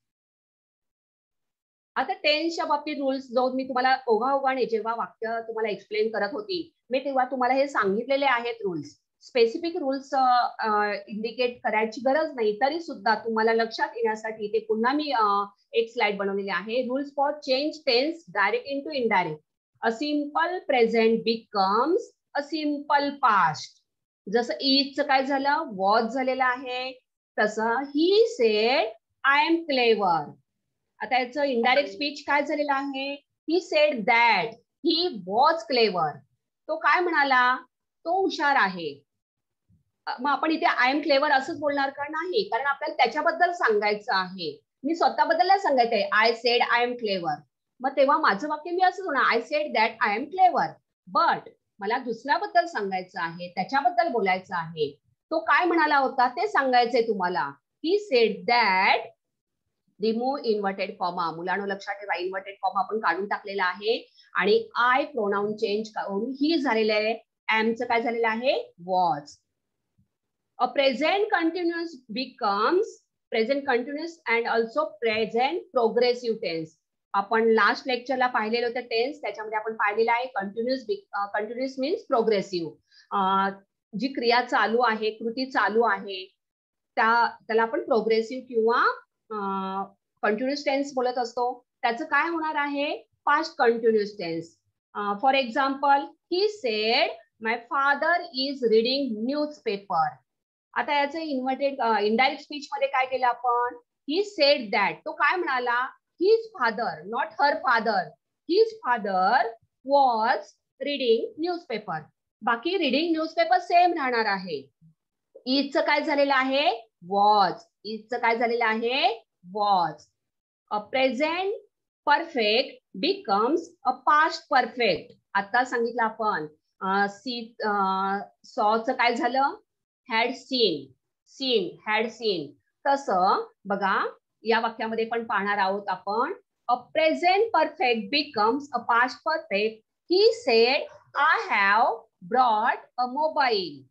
आता टेन्सच्या बाबतीत rules जो मी तुम्हाला ओघाओघाने जेव्हा वाक्य तुम्हाला explain करत होती, मी तेव्हा तुम्हाला हे सांगितलेले आहेत रूल्स. स्पेसिफिक रूल्स इंडिकेट करायची गरज नाही, तरी सुद्धा तुम्हाला लक्षात येण्यासाठी ते पुन्हा मी एक स्लाइड बनवलेली आहे. Rules for change tense direct into indirect. A simple present becomes a simple past. जसं इजचं काय झालं, वॉज झालेलं आहे, तसं he said I am clever. आता याचं इनडायरेक्ट स्पीच काय झालेलं आहे, he said that he was clever. तो काय म्हणाला, तो हुशार आहे. मग आपण इथे आय एम क्लेवर असंच बोलणार का, नाही, कारण आपल्याला त्याच्याबद्दल सांगायचं आहे. मी स्वतःबद्दल नाही सांगायचंय, I said I am clever. मग तेव्हा माझं वाक्य मी असंच होणार, I said that I am clever. But मला दुसऱ्याबद्दल सांगायचं आहे, त्याच्याबद्दल बोलायचं आहे. तो काय म्हणाला होता ते सांगायचंय तुम्हाला. ही said that, remove inverted comma. मुलांनो लक्षात ठेवा, इन्व्हर्टेड कॉमा आपण काढून टाकलेला आहे आणि आय प्रोनाउन चेंज करून ही झालेलं आहे. एमचं काय झालेलं आहे, was. A present continuous becomes present continuous and also present progressive tense. आपण लास्ट लेक्चरला पाहिलेलं होतं टेन्स, त्याच्यामध्ये आपण पाहिलेलं आहे कंटिन्युअस मीन्स प्रोग्रेसिव्ह. जी क्रिया चालू आहे, कृती चालू आहे, त्याला आपण प्रोग्रेसिव्ह किंवा कंटिन्युअस टेन्स बोलत असतो. त्याचं काय होणार आहे, past continuous tense. For example, he said my father is reading newspaper. आता याचं इनडायरेक्ट स्पीच मध्ये काय केलं आपण, ही सेड दॅट. तो काय म्हणाला, his father, not her father, his father was reading newspaper. बाकी रीडिंग न्यूजपेपर सेम राहणार आहे. इजचं काय झालेलं आहे, वॉज. इजचं काय झालेलं आहे, was. A present perfect becomes a past perfect. आता सांगितलं आपण. सॉचं काय झालं, had seen, had seen. तसं बघा या वाक्यामध्ये पण पाहणार आहोत आपण. A present perfect becomes a past perfect. He said I have brought a mobile.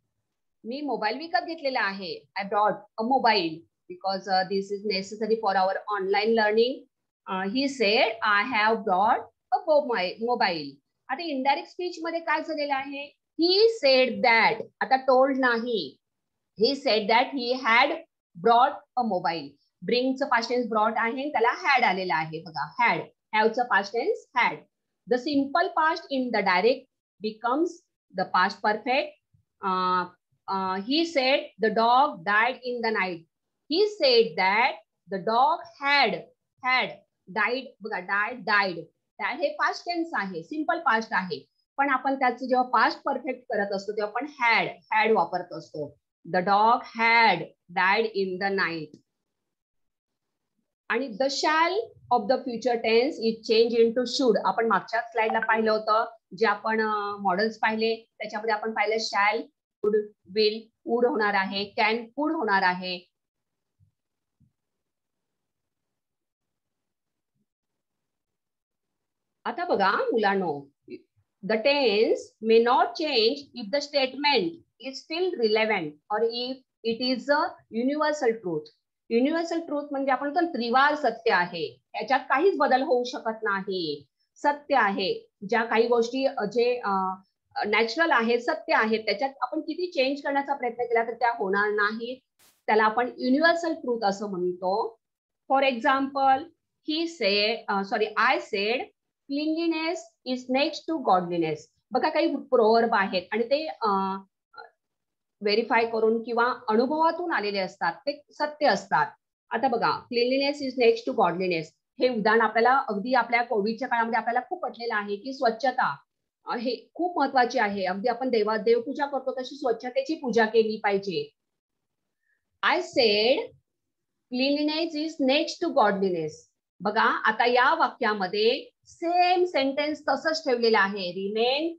मी मोबाईल विकत घेतलेला आहे. I brought a mobile because this is necessary for our online learning. He said I have brought a mobile. आता indirect speech मध्ये काय झालेलं आहे, he said that. आता टोल्ड नाही. He said that he had brought a mobile. Bring चं past tense brought आहे, त्याला had आलेलं आहे बघा. had, have चं past tense had. The simple past in the direct becomes the past perfect. He said the dog died in the night. He said that the dog had died बघा, died. हे past tense आहे, simple past आहे. पण आपण त्याचं जेव्हा past perfect करत असतो तेव्हा आपण had वापरत असतो. The dog had died in the night. आणि the shall of the future tense is changed into should. आपण मागच्या स्लाइडला पाहिलं होतं, जे आपण मॉडेल्स पाहिले त्याच्यामध्ये आपण पाहिलं shall, should, will, would होणार आहे, can, could होणार आहे. आता बघा मुलांनो, the tense may not change if the statement is still relevant or if it is a universal truth. Universal truth म्हणजे आपण म्हणतो त्रिवार सत्य आहे, याच्यात काहीच बदल होऊ शकत नाही. सत्य आहे, ज्या काही गोष्टी जे नॅचरल आहे, सत्य आहे, त्याच्यात आपण किती चेंज करण्याचा प्रयत्न केला तर त्या होणार नाही. त्याला आपण युनिव्हर्सल ट्रूथ असं म्हणतो. For example, I said cleanliness is next to godliness. बघा काही प्रोवर्ब आहेत आणि ते व्हेरीफाय करून किंवा अनुभवातून आलेले असतात, ते सत्य असतात. आता बघा, cleanliness is next to godliness हे उदाहरण आपल्याला अगदी आपल्या कोविडच्या काळामध्ये आपल्याला खूप पटलेलं आहे की स्वच्छता हे खूप महत्वाची आहे. अगदी आपण देवपूजा करतो तशी स्वच्छतेची पूजा केली पाहिजे. I said cleanliness is next to godliness. बघा आता या वाक्यामध्ये सेम सेंटेन्स तसंच ठेवलेलं आहे. रिमेन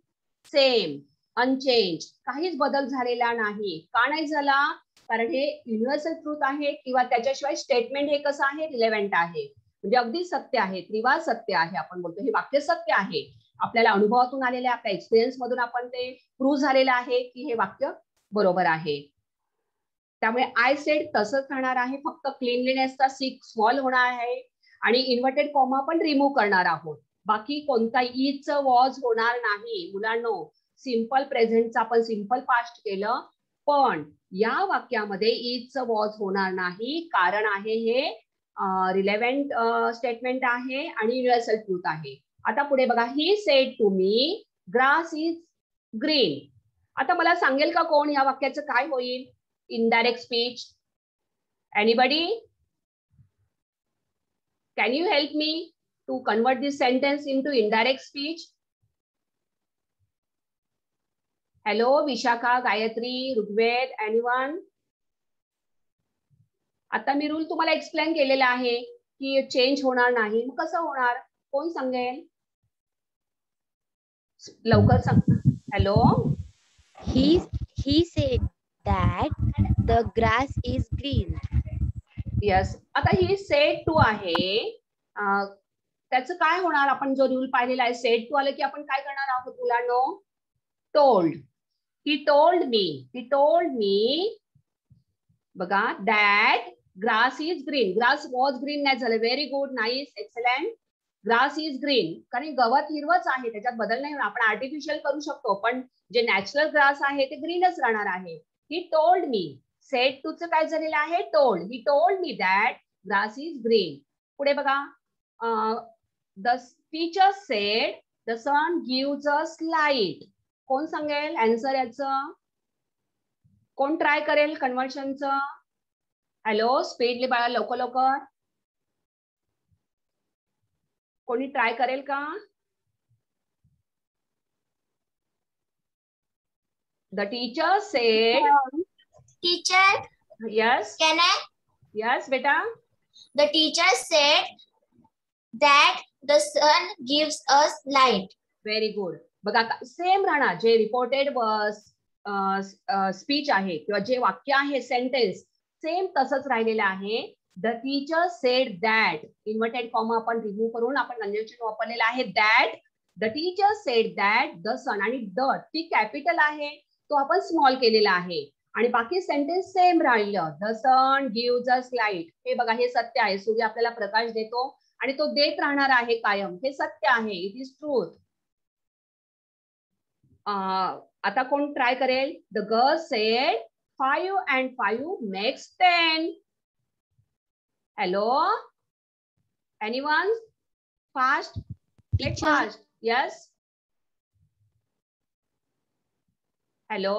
सेम, अनचेंज, काहीच बदल झालेला नाही. का नाही झाला? कारण हे युनिव्हर्सल ट्रूथ आहे किंवा त्याच्याशिवाय स्टेटमेंट हे कसं आहे, रिलेव्हंट आहे, म्हणजे अगदी सत्य आहे, त्रिवाद सत्य आहे. आपण बोलतो हे वाक्य सत्य आहे. आपल्याला अनुभवातून आलेल्या आपल्या एक्सपिरियन्स मधून आपण ते प्रूव्ह झालेलं आहे की हे वाक्य बरोबर आहे. त्यामुळे आय सेड तसंच राहणार आहे, फक्त क्लीनलीनेसचा सी स्मॉल होणार आहे आणि इन्व्हर्टेड कॉमा पण रिमूव्ह करणार आहोत. बाकी कोणता इज वॉज होणार नाही. मुलांनो, सिंपल प्रेझेंटचा आपण सिंपल पास्ट केलं, पण या वाक्यामध्ये इज वॉज होणार नाही. कारण आहे हे रिलेव्हंट स्टेटमेंट आहे आणि युनिव्हर्सल ट्रूथ आहे. आता पुढे बघा, he said to me grass is green. आता मला सांगेल का कोण या वाक्याचं काय होईल? Indirect speech. Anybody? Can you help me to convert this sentence into indirect speech? Hello, Vishakha, Gayatri, Rugved, anyone? आता मी रूल तुम्हाला एक्सप्लेन केलेला आहे की चेंज होणार नाही. मग कसं होणार? कोण सांगेल? लवकर सांग. Hello. He said that the grass is green. Yes. आता ही सेड टू आहे, त्याचं काय होणार? आपण जो रूल पाहिलेला आहे, सेड टू आलं की आपण काय करणार आहोत मुलांनो? टोल्ड. ही टोल्ड मी बघा that grass is green. Grass was green नाही झालं. Very good, nice, excellent. Grass is green, कारण गवत हिरवच आहे, त्याच्यात बदल नाही होणार. आपण आर्टिफिशियल करू शकतो, पण जे नॅचरल ग्रास आहे ते ग्रीनच राहणार आहे. He told me. Said to चं काय झालेलं आहे? Told. He told me that grass is green. पुढे बघा, the teacher said the sun gives us light. कोण सांगेल आन्सर याचं? कोण ट्राय करेल कन्व्हर्शनचं? हॅलो, स्पीडली बाळा, लवकर लवकर. कोणी ट्राय करेल का? The teacher sed. Teacher, yes can I? Yes बेटा. The teacher said that the sun gives us light. Very good. बघा सेम राहणार. जे रिपोर्टेड स्पीच आहे किंवा जे वाक्य आहे, सेंटेन्स सेम तसंच राहिलेलं आहे. The teacher said that, inverted comma आपण रिमूव्ह करून आपण कंजंक्शन वापरलेलं आहे. That, the teacher said that the son, आणि द ती कॅपिटल आहे, तो आपण स्मॉल केलेला आहे, आणि बाकी सेंटेन्स सेम राहिलं. The sun gives us light. हे बघा, हे सत्य आहे. सूर्य आपल्याला प्रकाश देतो आणि तो देत राहणार आहे कायम. हे सत्य आहे. It is truth. आता कोण ट्राय करेल? The girl sed 5 and 5 makes 10. Hello? Anyone? Fast? Let's fast. Yes? Hello?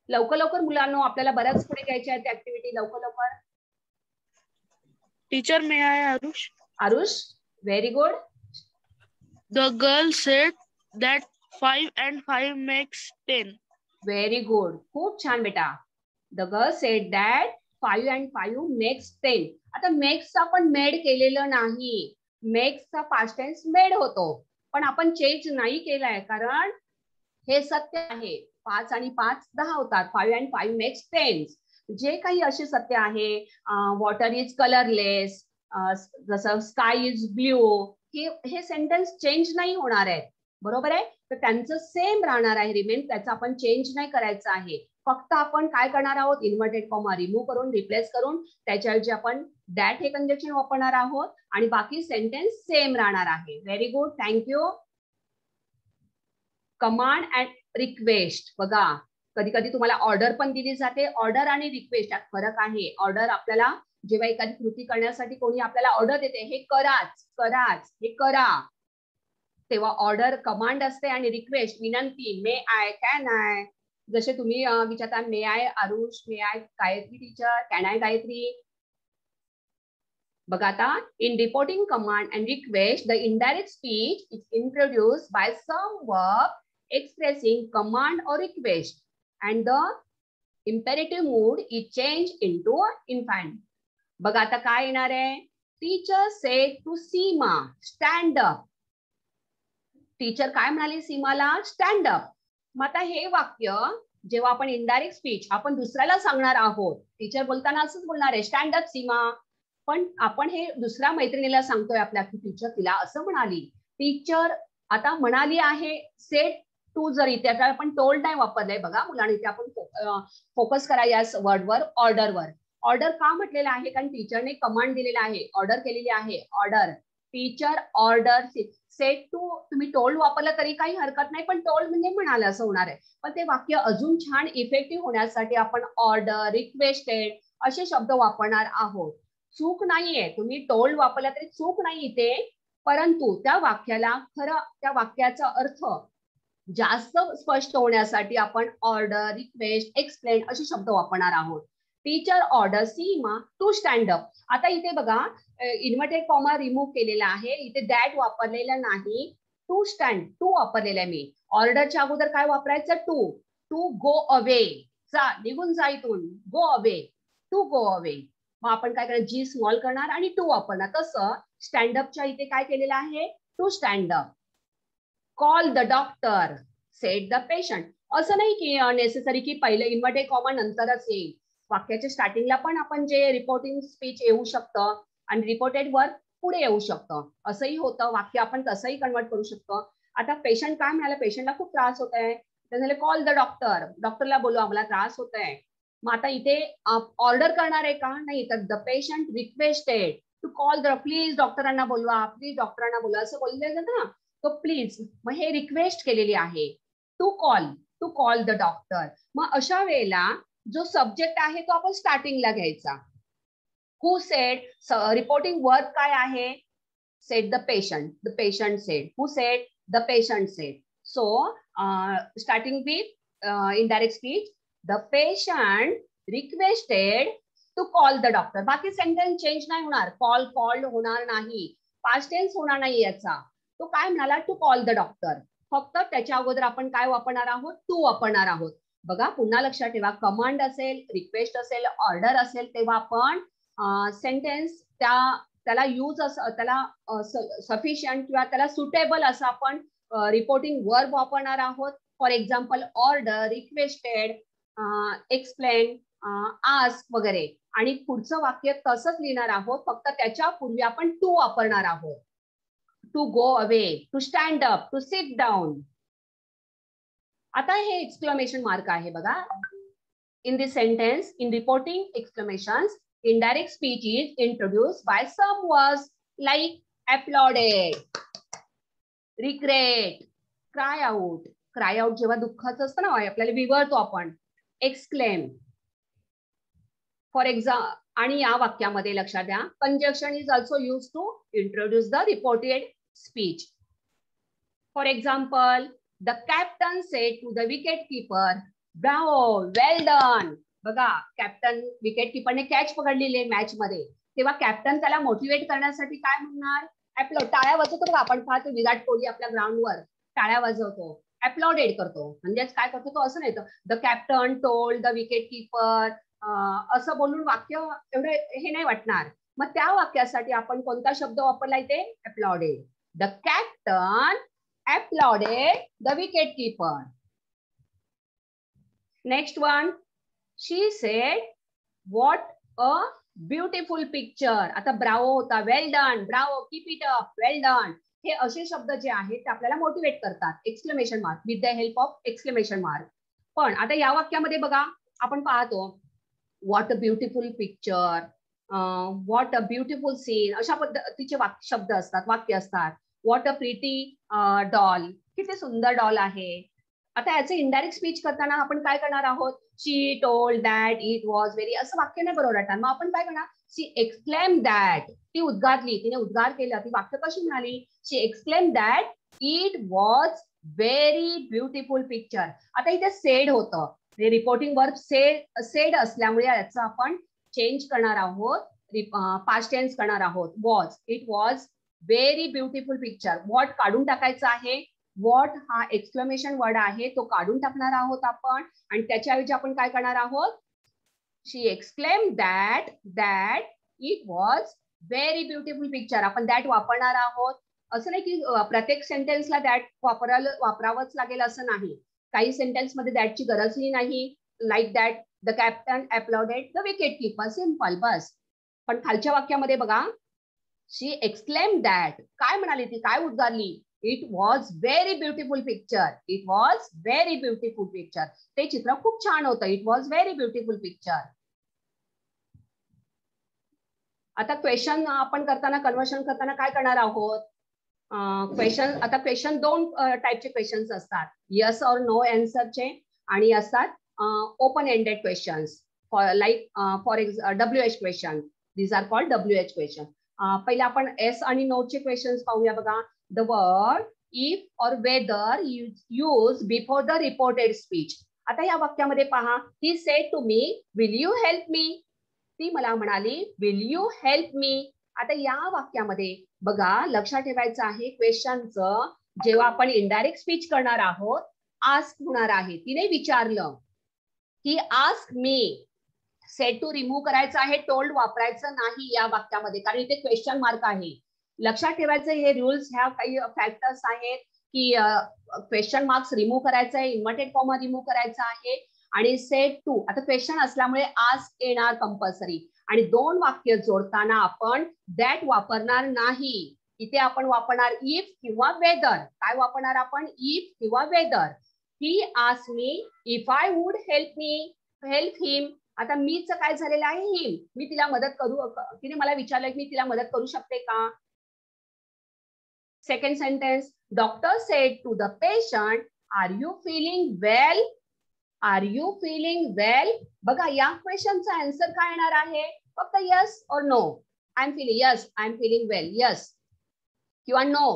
लवकर लवकर मुलांनो, आपल्याला बऱ्याच पुढे घ्यायच्या आहेत ऍक्टिव्हिटी. लवकर लवकर. Teacher, may I, Arush? Aarush, very good. The girl said that 5 and 5 makes 10. Very good, खूप छान बेटा. The girl sed that 5 and 5 makes 10. आता मेक्सचा आपण मेड केलेलं नाही. मेक्सचा पास्ट टेन्स मेड होतो, पण आपण चेंज नाही केलाय, कारण हे सत्य आहे. 5 आणि 5 10 होतात. 5 and 5 makes 10. जे काही असे सत्य आहे, वॉटर इज कलरलेस, जसं स्काय इज ब्ल्यू, हे सेंटेन्स चेंज नाही होणार आहे. बरोबर आहे? तर त्यांचं सेम राहणार आहे, रिमेन. त्याचं आपण चेंज नाही करायचं आहे. फक्त आपण काय करणार आहोत? इन्व्हर्टेड कॉमा रिमूव्ह करून, रिप्लेस करून, त्याच्याऐवजी आपण दॅट हे कंजक्शन वापरणार आहोत आणि बाकी सेंटेन्स सेम राहणार आहे. Very good, thank you. Command and request. बघा, कधी कधी तुम्हाला ऑर्डर पण दिली जाते. ऑर्डर आणि रिक्वेस्ट यात फरक आहे. ऑर्डर आपल्याला जेव्हा एखादी कृती करण्यासाठी कोणी आपल्याला ऑर्डर देते, हे कराच कराच हे करा, तेव्हा ऑर्डर कमांड असते आणि रिक्वेस्ट विनंती, मे आय कॅन आय. जसे तुम्ही विचारता may I Aarush, may I Gayatri teacher, can I Gayatri. बघा आता, in reporting command and request the indirect speech is introduced by some verb expressing command or request and the imperative mood is changed into infant. बघा आता काय येणार आहे, teacher said to Seema stand up. Teacher काय म्हणाली सीमाला, stand up. मग आता हे वाक्य जेव्हा आपण इनडायरेक्ट स्पीच आपण दुसऱ्याला सांगणार आहोत, टीचर बोलताना असंच बोलणार आहे, स्टँड अप सीमा, पण आपण हे दुसऱ्या मैत्रिणीला सांगतोय आपल्या की टीचर तिला असं म्हणाली. टीचर आता म्हणाली आहे, सेड टू, जर इथे आपण टोल्ड नाही वापरलंय बघा मुलांनी, इथे आपण फोकस करा या वर्डवर, ऑर्डरवर. ऑर्डर का म्हटलेलं आहे, कारण टीचरने कमांड दिलेला आहे, ऑर्डर केलेली आहे, order. Teacher order said to, तुम्ही टोल्ड वापरलं तरी काही हरकत नाही, पण टोल्ड म्हणजे म्हणाले असं होणार आहे. पण ते वाक्य अजून छान इफेक्टिव्ह होण्यासाठी आपण ऑर्डर, रिक्वेस्टेड असे शब्द वापरणार आहोत. चूक नाहीये, तुम्ही टोल्ड वापरला तरी चूक नाही इथे, परंतु त्या वाक्याला खरं त्या वाक्याचा अर्थ जास्त स्पष्ट होण्यासाठी आपण ऑर्डर, रिक्वेस्ट, एक्सप्लेन असे शब्द वापरणार आहोत. Teacher order Seema to stand up. आता इथे बघा इन्व्हर्टेड कॉमा रिमूव्ह केलेला आहे, इथे दॅट वापरलेला नाही, टू स्टँड, टू वापरलेला आहे मी. ऑर्डरच्या अगोदर काय वापरायचं, टू. टू गो अवे, जा निघून जा इथून, go away, to go away. मग आपण काय करणार, जी स्मॉल करणार आणि टू वापरणार. तसं स्टँडअपच्या इथे काय केलेलं आहे, to stand up. Call the doctor, said the patient. असं नाही की नेसेसरी की पहिले इन्व्हर्टेड कॉमा नंतरच येईल, वाक्याच्या स्टार्टिंगला पण आपण जे रिपोर्टिंग स्पीच येऊ शकतं आणि रिपोर्टेड वर्क पुढे येऊ शकतं, असंही होतं. वाक्य आपण तसंही कन्वर्ट करू शकतो. आता पेशंट काय म्हणाला, पेशंटला खूप त्रास होत आहे, तर कॉल द डॉक्टर, डॉक्टरला बोलू आम्हाला त्रास होत आहे. मग आता इथे ऑर्डर करणार आहे का, नाही, तर the patient requested to call the, please डॉक्टरांना बोलवा, प्लीज डॉक्टरांना बोलवा असं बोलले जातं ना, तो प्लीज. मग हे रिक्वेस्ट केलेली आहे, टू कॉल द डॉक्टर. मग अशा वेळेला जो सब्जेक्ट आहे तो आपण स्टार्टिंगला घ्यायचा. हु सेड, रिपोर्टिंग वर्ब काय आहे, said the patient said. Who said, the patient said. So starting with indirect speech, the patient requested to call the doctor. बाकी सेंटेन्स चेंज नाही होणार, कॉल्ड होणार नाही, पास्ट टेन्स होणार नाही याचा. तो काय म्हणाला, टू कॉल द डॉक्टर. फक्त त्याच्या अगोदर आपण काय वापरणार आहोत, टू वापरणार आहोत. बघा पुन्हा लक्षात ठेवा, कमांड असेल, रिक्वेस्ट असेल, ऑर्डर असेल, तेव्हा आपण सेंटेन्स त्याला यूज त्याला सफिशियंट किंवा त्याला सुटेबल असं आपण रिपोर्टिंग वर्ब वापरणार आहोत. For example order, requested, explain, ask वगैरे. आणि पुढचं वाक्य तसंच लिहिणार आहोत, फक्त त्याच्या पूर्वी आपण टू वापरणार आहोत. To go away, to stand up, to sit down. आता हे एक्सक्लेमेशन मार्क आहे बघा. In this sentence, in reporting exclamations, indirect speech is introduced by some words like applauded, regret, cry out. Cry out जेव्हा दुःखाचं असतं ना, आपल्याला विवरतो आपण, exclaim. For example, आणि या वाक्यामध्ये लक्षात द्या, conjunction is also used to introduce the reported speech. For example, the captain said to the wicket keeper, bravo, well done. बघा, कॅप्टन, विकेट किपरने कॅच पकडलेली मॅच मध्ये, तेव्हा कॅप्टन त्याला मोटिवेट करण्यासाठी काय म्हणणार, ऍप्लॉड, टाळ्या वाजवतो बघा. आपण पाहतो विराट कोहली आपल्या ग्राउंडवर टाळ्या वाजवतो, ऍप्लॉडेड करतो. म्हणजेच काय करतो तो, असं नाही, the captain told the wicket किपर असं बोलून वाक्य एवढे हे नाही वाटणार. मग त्या वाक्यासाठी आपण कोणता शब्द वापरला इथे, applauded. The captain applauded the wicket keeper. Next one, she said, what a beautiful picture. आता ब्रावो होता, well done, bravo, keep it up, well done. हे असे शब्द जे आहेत ते आपल्याला मोटिवेट करतात, exclamation mark, with the help of exclamation mark. पण आता या वाक्यामध्ये बघा, आपण पाहतो what a beautiful picture, what a beautiful scene, अशा पद्धतीचे शब्द असतात, वाक्य असतात. व्हॉट अ प्रिटी डॉल, किती सुंदर डॉल आहे. आता याचे इनडायरेक्ट स्पीच करताना आपण काय करणार आहोत, she told that it was very, असं वाक्य नाही बरोबर वाटणार. मग आपण काय करणार, शी एक्सक्लेम दॅट, ती उद्गारली, तिने उद्गार केला, ती वाक्य कशी म्हणाली? She exclaim that it was very beautiful picture. आता इथे सेड होतं, रिपोर्टिंग वर्ब सेड असल्यामुळे याचं आपण चेंज करणार आहोत, पास्ट टेन्स करणार आहोत. Was, it was very beautiful picture. What काढून टाकायचं आहे, वॉट हा एक्सक्लेमेशन वर्ड आहे तो काढून टाकणार आहोत आपण, आणि त्याच्याऐवजी आपण काय करणार आहोत? She exclaim that it was very beautiful picture. आपण दॅट वापरणार आहोत. असं नाही की प्रत्येक सेंटेन्सला दॅट वापरावंच लागेल असं नाही. काही सेंटेन्स मध्ये दॅटची गरजही नाही. Like that the captain applauded the wicket keeper, simple, बस. पण खालच्या वाक्यामध्ये बघा, शी एक्सक्लेम दॅट, काय म्हणाली ती, काय उद्गारली? It was very beautiful picture. It was very beautiful picture. ते चित्र खूप छान होतं. It was very beautiful picture. आता क्वेश्चन आपण करताना, कन्व्हर्शन करताना काय करणार आहोत? क्वेश्चन, आता क्वेश्चन दोन टाईपचे क्वेश्चन्स असतात, यस और नो आन्सरचे, आणि असतात open ended questions, like for WH question. These are called WH question. पहिले आपण येस आणि नो चे क्वेश्चन्स पाहूया. बघा, the word if or whether use before the reported speech. आता या वाक्यामध्ये पहा, he said to me will you help me. ती मला म्हणाली विल यू हेल्प मी. आता या वाक्यामध्ये बघा, लक्षात ठेवायचं आहे क्वेश्चनचं, जेव्हा आपण इनडायरेक्ट स्पीच करणार आहोत, आस्क होणार आहे. तिने विचारलं की ask me. Said to remove करायचं आहे, टोल्ड वापरायचं नाही या वाक्यामध्ये, कारण इथे क्वेश्चन मार्क आहे. लक्षात ठेवायचं, हे रूल्स, ह्या काही फॅक्टर्स आहेत की क्वेश्चन मार्क्स रिमूव्ह करायचं आहे, इन्व्हर्टेड कॉमा रिमूव्ह करायचा आहे, आणि सेड टू, आता क्वेश्चन असल्यामुळे आस्क येणार कंपल्सरी, आणि दोन वाक्य जोडताना आपण दॅट वापरणार नाही. इथे आपण वापरणार इफ किंवा वेदर. काय वापरणार आपण? इफ किंवा whether. He asked me if I would help him. आता मीच काय झालेलं आहे? हिम. मी तिला मदत करू, तिने मला विचारलं की मी तिला मदत करू शकते का? Second sentence, doctor said to the patient are you feeling well? Are you feeling well? बघा, या क्वेश्चनचा आन्सर काय येणार आहे? फक्त yes or no. I am feeling, yes I am feeling well, yes किंवा नो.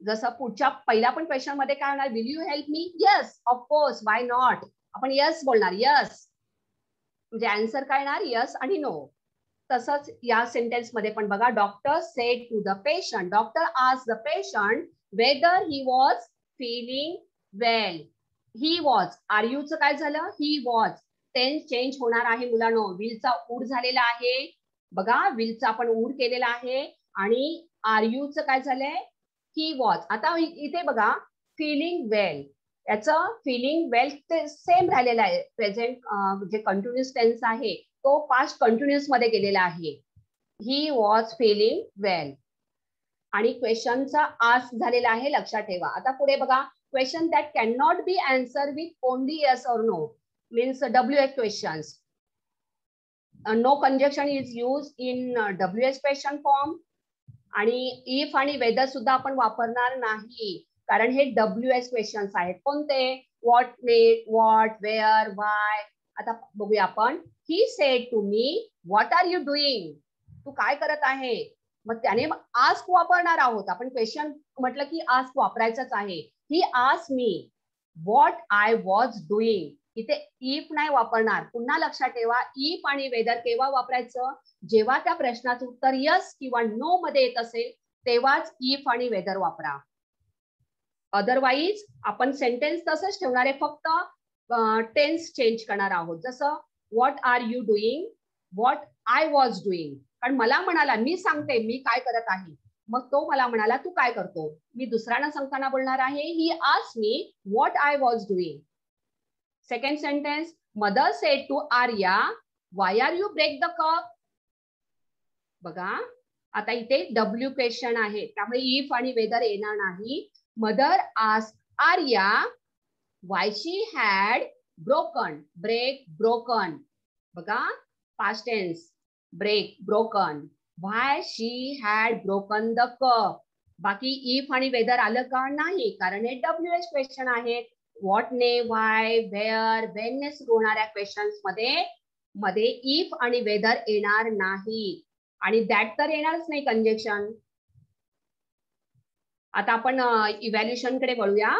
जसं पुढच्या पहिल्या पण क्वेश्चन मध्ये काय होणार? Will you help me? Yes, of course, why not. आपण यस बोलणार, यस, म्हणजे आन्सर काय येणार? यस आणि नो. तसंच या सेंटेन्स मध्ये पण बघा, doctor said to the patient, doctor asked the patient whether he was feeling well. He was, are you चं काय झालं? He was. टेन्स चेंज होणार आहे मुलांनो. विलचा ऊड झालेला आहे, बघा, विलचा आपण ऊड केलेला आहे, आणि आर यू चं काय झालंय? He was. आता इथे बघा, फीलिंग वेल, याचं फीलिंग वेल ते सेम राहिलेलं आहे. प्रेझेंट जे कंटिन्युअस टेन्स आहे तो पास्ट कंटिन्युअस मध्ये गेलेला आहे. ही वॉज फीलिंग वेल, आणि क्वेश्चनचा आस्क झालेला आहे, लक्षात ठेवा. आता पुढे बघा, question that can not be answer with only yes or no, means WH questions. No conjunction is use in WH question form, आणि इफ आणि वेदर सुद्धा आपण वापरणार नाही, कारण हे WH क्वेश्चन्स आहेत. कोणते? What, what, where, why. आता बघूया आपण. He said to me what are you doing? तू काय करत आहे? मग त्याने आस्क वापरणार आहोत आपण. क्वेश्चन म्हटलं की आस्क वापरायचंच आहे. He asked me what I was doing. इथे इफ नाही वापरणार. पुन्हा लक्षात ठेवा, इफ आणि वेदर केव्हा वापरायचं? जेव्हा त्या प्रश्नाचं उत्तर यस किंवा नो मध्ये येत असेल तेव्हाच इफ आणि वेदर वापरा. अदरवाईज आपण सेंटेन्स तसंच ठेवणार आहे, फक्त टेन्स चेंज करणार आहोत. जसं what are you doing, what I was doing. कारण मला म्हणाला, मी सांगते मी काय करत आहे, मग तो मला म्हणाला तू काय करतो. मी दुसऱ्यांना सांगताना बोलणार आहे, he asked me what I was doing. Second sentence, mother said to Arya why are you break the cup. बघा, आता इथे W क्वेश्चन आहे, त्यामुळे इफ आणि वेदर येणार नाही. Mother asked Arya why she had broken. Break, broken. बघा, past tense, break, broken. Why she had broken the cup. बाकी इफ आणि वेदर आलं का? नाही, कारण हे WH क्वेश्चन आहेत. व्हॉट ने, व्हाय, वेअर, वेन ने सुरू होणाऱ्या क्वेश्चन्स मध्ये मध्ये इफ आणि वेदर येणार नाही आणि दॅट तर येणारच नाही कंजक्शन. आता आपण इव्हॅल्युएशन कडे वळूया.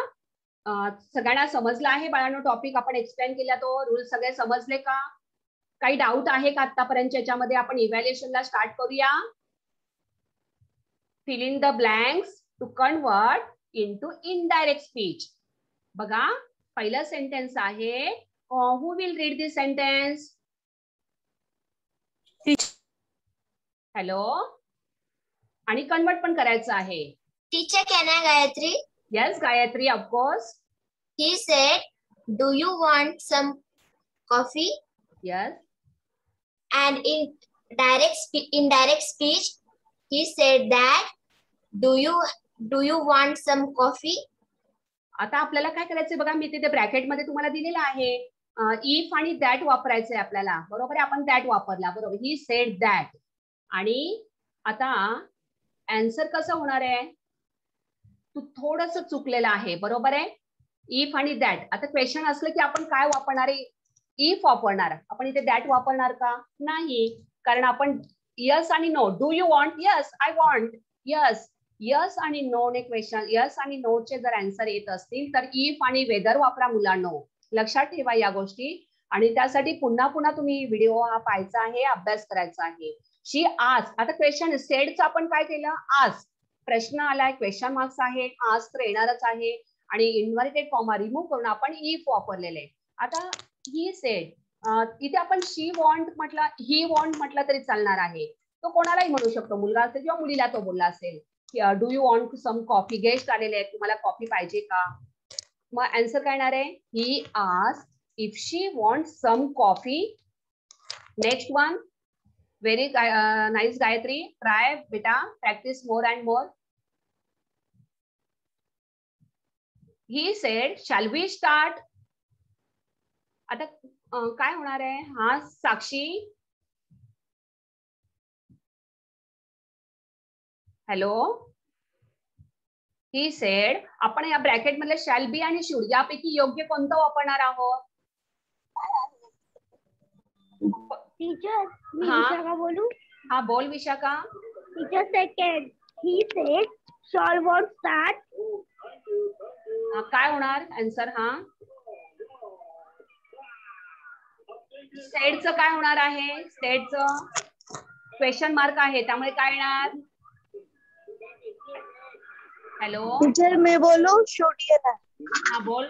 सगळ्यांना समजला आहे बाळांनो टॉपिक आपण एक्सप्लेन केला तो रूल सगळे समजले का? काही डाऊट आहे का आतापर्यंत याच्यामध्ये? आपण इव्हॅल्युएशनला स्टार्ट करूया. Fill in the blanks to convert into indirect speech. बघा पहिलं सेंटेन्स आहे. Who will read this sentence? Hello. आणि कन्वर्ट पण करायचं आहे. Teacher, can I, Gayatri? Yes, Gayatri, of course. He said, do you want some coffee? Yes. And in indirect speech, he said that, do you want some coffee? आता आपल्याला काय करायचंय बघा, मी तिथे ब्रॅकेट मध्ये तुम्हाला दिलेलं आहे. इफ आणि दॅट वापरायचंय आपल्याला. बरोबर आहे, आपण दॅट वापरला. बरोबर. ही सेड दॅट. आणि आता आन्सर कसं होणार आहे? तू थोडस चुकलेलं आहे. बरोबर आहे. इफ आणि दॅट. आता क्वेश्चन असलं की आपण काय वापरणार आहे? इफ वापरणार. आपण इथे दॅट वापरणार का? नाही. कारण आपण यस आणि no. Do you want? Yes, I want. Yes. Yes आणि नो ने क्वेश्चन, यस आणि नो चे जर आन्सर येत असतील तर इफ आणि वेदर वापरा मुलांनो. लक्षात ठेवा या गोष्टी. आणि त्यासाठी पुन्हा पुन्हा तुम्ही व्हिडिओ हा पाहायचा आहे, अभ्यास करायचा आहे. शी आज. आता क्वेश्चन सेडचं आपण काय केलं? आज. प्रश्न आलाय, क्वेश्चन मार्क्स आहे, आज तर येणारच आहे. आणि इन्व्हर्टेड कॉमा रिमूव्ह करून आपण इफ वापरलेले. आता ही सेड. इथे आपण शी वॉन्ट म्हटलं, ही वॉन्ट म्हटलं तरी चालणार आहे. तो कोणालाही म्हणू शकतो, मुलगा असेल किंवा मुलीला तो बोलला असेल. Do you want some coffee? Guest आलेले आहेत, तुम्हाला कॉफी पाहिजे का? मग आन्सर काय येणार आहे? He asked if she want some coffee. Next one. Very nice Gayatri. Try बेटा, practice more and more. He said, shall we start? आता काय होणार आहे? हा साक्षी. हॅलो. He said, आपण या ब्रॅकेट मधले शॅल बी आणि शुड यापैकी योग्य कोणतं वापरणार आहोत? टीचर, मी हाँ. विशाखा बोलू? हा बोल Vishakha. Teacher second. He said shawl want start. काय होणार आन्सर? हा सेडचं काय होणार आहे? सेडचं क्वेश्चन मार्क आहे, त्यामुळे काय येणार? हॅलो. टीचर मैं बोलू? शुड येणार. हा बोल.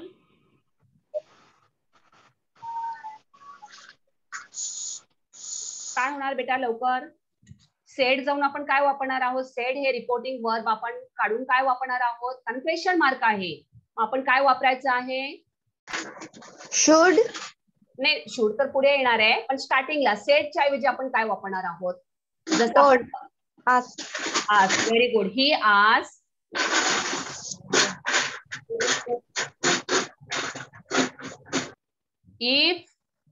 काय होणार बेटा लवकर? सेड जाऊन आपण काय वापरणार आहोत? सेड हे रिपोर्टिंग वर्ब आपण काढून काय वापरणार आहोत? कारण क्वेश्चन मार्क आहे. आपण काय वापरायचं आहे? शुड. नाही, शूड तर पुढे येणार आहे, पण स्टार्टिंगला सेडच्या ऐवजी आपण काय वापरणार आहोत? जसं आपण आज. Very good. ही आज. If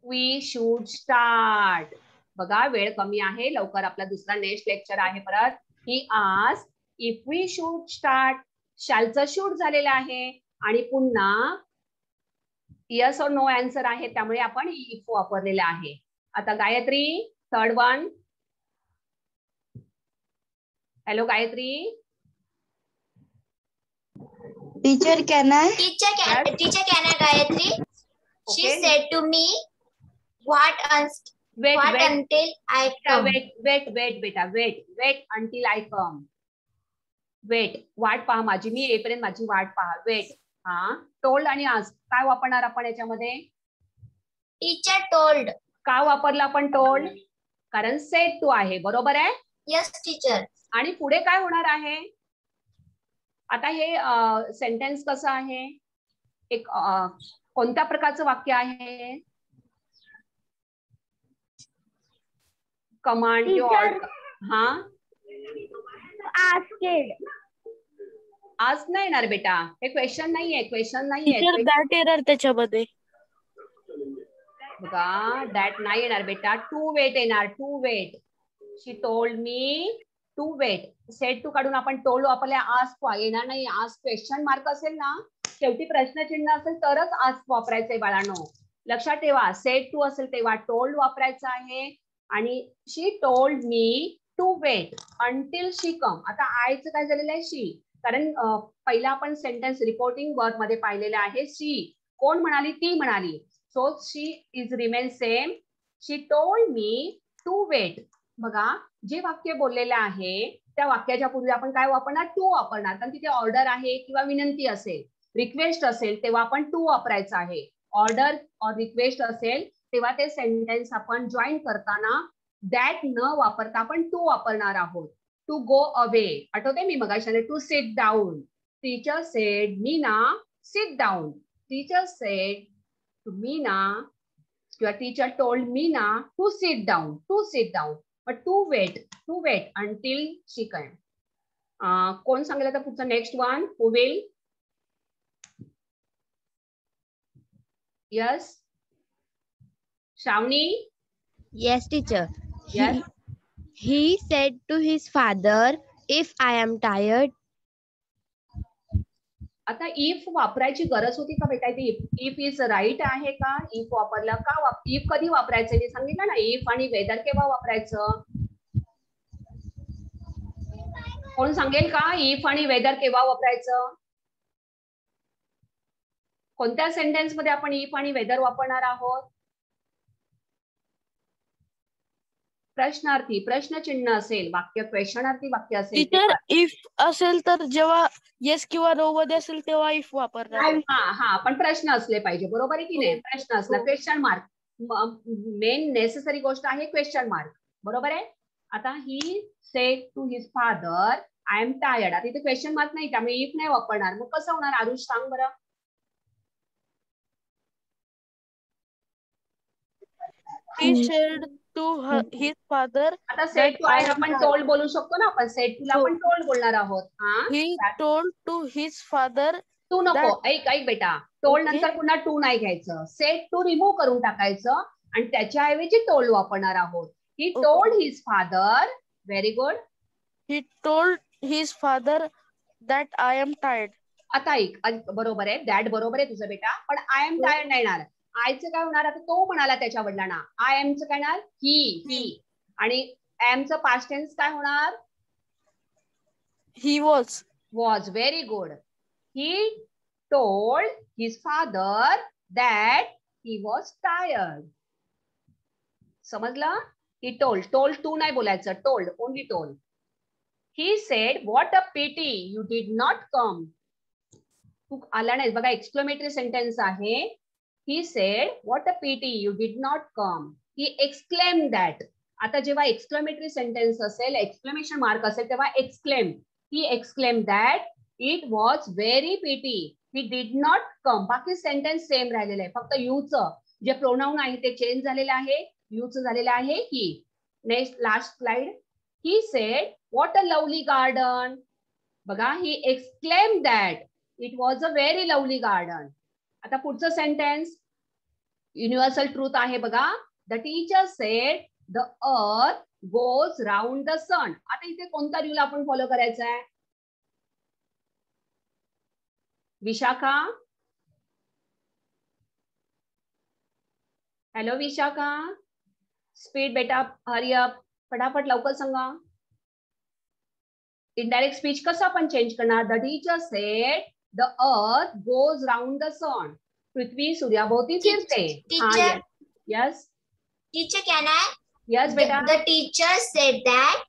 we should start. बघा वेळ कमी आहे, लवकर आपला दुसरा नेक्स्ट लेक्चर आहे परत. ही आज इफ वी शुड स्टार्ट. शालचं शूड झालेलं आहे आणि पुन्हा यस और नो आन्सर आहे, त्यामुळे आपण इफ वापरलेला आहे. आता Gayatri third one. Hello Gayatri. Teacher can I? Teacher, can I, Gayatri? She Okay. said to me, what Wait, until I come? wait बेटा, wait until I come. Wait, वाट पहा माझी, मी येईपर्यंत माझी वाट पहा. वेट. हा. टोल्ड आणि आज काय वापरणार आपण याच्यामध्ये? Teacher told. का वापरला आपण टोल्ड? कारण सेड टू आहे. बरोबर आहे. Yes, teacher. आणि पुढे काय होणार आहे? आता हे सेंटेन्स कसं आहे? एक कोणत्या प्रकारचं वाक्य आहे? कमांड किंवा ऑर्डर. हा. आस्केड. आज नाही येणार बेटा, हे क्वेश्चन नाहीये. क्वेश्चन नाहीये. दॅट एरर त्याच्यामध्ये. बघा दॅट नाही येणार बेटा, टू वेट येणार. To wait. She told me to wait. Said to काढून आपण टोल्ड वापरल्या. आज येणार नाही. आज क्वेश्चन मार्क असेल ना, शेवटी प्रश्नचिन्ह असेल तरच आज वापरायचंय बाळांनो. लक्षात ठेवा, सेड टू असेल तेव्हा टोल्ड वापरायचं आहे. आणि she told me to wait until she come. आता आयचं काय झालेलं आहे, शी. कारण पहिला आपण सेंटेन्स रिपोर्टिंग वर्ब मध्ये पाहिलेला आहे. शी कोण म्हणाली, ती म्हणाली. So she is remain same. She told me to wait. बघा, जे वाक्य बोललेलं आहे त्या वाक्याच्या पूर्वी आपण काय वापरणार, टू वापरणार. कारण तिथे ऑर्डर आहे किंवा विनंती असेल, रिक्वेस्ट असेल तेव्हा आपण टू वापरायचं आहे. ऑर्डर और रिक्वेस्ट असेल तेव्हा ते सेंटेन्स आपण जॉईन करताना दॅट न वापरता आपण टू वापरणार आहोत. टू गो अवे, आठवते मी मगाशी, to sit down. Teacher said Meena sit down. Teacher said to Meena किंवा teacher told Meena to sit down. To sit down. But to wait until she came. कोण सांगेल आता पुढचं next one? Who will? Yes. Shravani? Yes, teacher. Yes. He said to his father, if I am tired. आता if वापरायची गरज होती का बेटा? इफ इज राईट आहे का? इफ वापरला का? इफ कधी वापरायचं मी सांगितलं ना. इफ आणि वेदर केव्हा वापरायचं? कोण सांगेल का? इफ आणि वेदर केव्हा वापरायचं? कोणत्या सेंटेन्स मध्ये आपण इफ आणि वेदर वापरणार आहोत? प्रश्नार्थी, प्रश्नचिन्ह असेल वाक्य, क्वेश्चनार्थी वाक्य असेल. टीचर इफ असेल तर जेव्हा येस किंवा नो मध्ये असेल तेव्हा इफ वापरणार. हा, पण प्रश्न असले पाहिजे, बरोबर आहे की नाही? प्रश्न असला, क्वेश्चन मार्क. मेन नेसेसरी गोष्ट आहे क्वेश्चन मार्क, बरोबर आहे. आता he said to his father I am tired. आता इथे क्वेश्चन मार्क नाही, त्यामुळे इफ नाही वापरणार. मग कसं होणार? आरुष सांग बरं. He said to his father. आता सेड टू आहे आपण टोल्ड बोलू शकतो ना. आपण सेड टूला आपण टोल्ड बोलणार आहोत. He told to his father. To नको, ऐक बेटा. टोल्ड नंतर पुन्हा टू नाही घ्यायचं. सेड टू रिमूव्ह करून टाकायचं आणि त्याच्याऐवजी टोल्ड वापरणार आहोत. ही told his father. Very good. He told his father that I am tired. आता ऐक, बरोबर आहे. दॅट बरोबर आहे तुझं बेटा. पण आय एम टायर्ड नाही येणार. आयचं काय होणार? आता तो म्हणाला त्याच्या वडिलांना. आय एमचं काय होणार? ही. आणि एमचं पास्ट टेन्स काय होणार? He was. Was. Very good. He told his father that he was tired. समजलं? ही टोल्ड टू नाही बोलायचं. Told, only told. He said what a pity you did not come. तू आला नाही. बघा, एक्सक्लेमेटरी सेंटेन्स आहे. He said, what a pity you did not come. He exclaimed that. आता जेव्हा एक्सक्लेमेटरी सेंटेन्स असेल, एक्सक्लेमेशन मार्क असेल, तेव्हा exclaim. He exclaimed that it was very pity he did not come. बाकी सेंटेन्स सेम राहिलेलं आहे. फक्त यूचं जे प्रोनाउन आहे ते चेंज झालेलं आहे. यूचं झालेलं आहे he. Next, last slide. He said, what a lovely garden. बघा, he exclaimed that it was a very lovely garden. आता पुढचं सेंटेन्स युनिव्हर्सल ट्रूथ आहे बघा. The teacher said the earth goes round the sun. आता इथे कोणता rule आपण follow करायचा आहे? विशाखा? हॅलो विशाखा, स्पीड बेटा, हरी अप, फटाफट लवकर सांगा. इनडायरेक्ट स्पीच कसं आपण चेंज करणार? The teacher sed the earth goes round the sun. पृथ्वी सूर्याभोवती फिरते. Teacher. Yes. Teacher, can I? Yes, beta. The teacher said that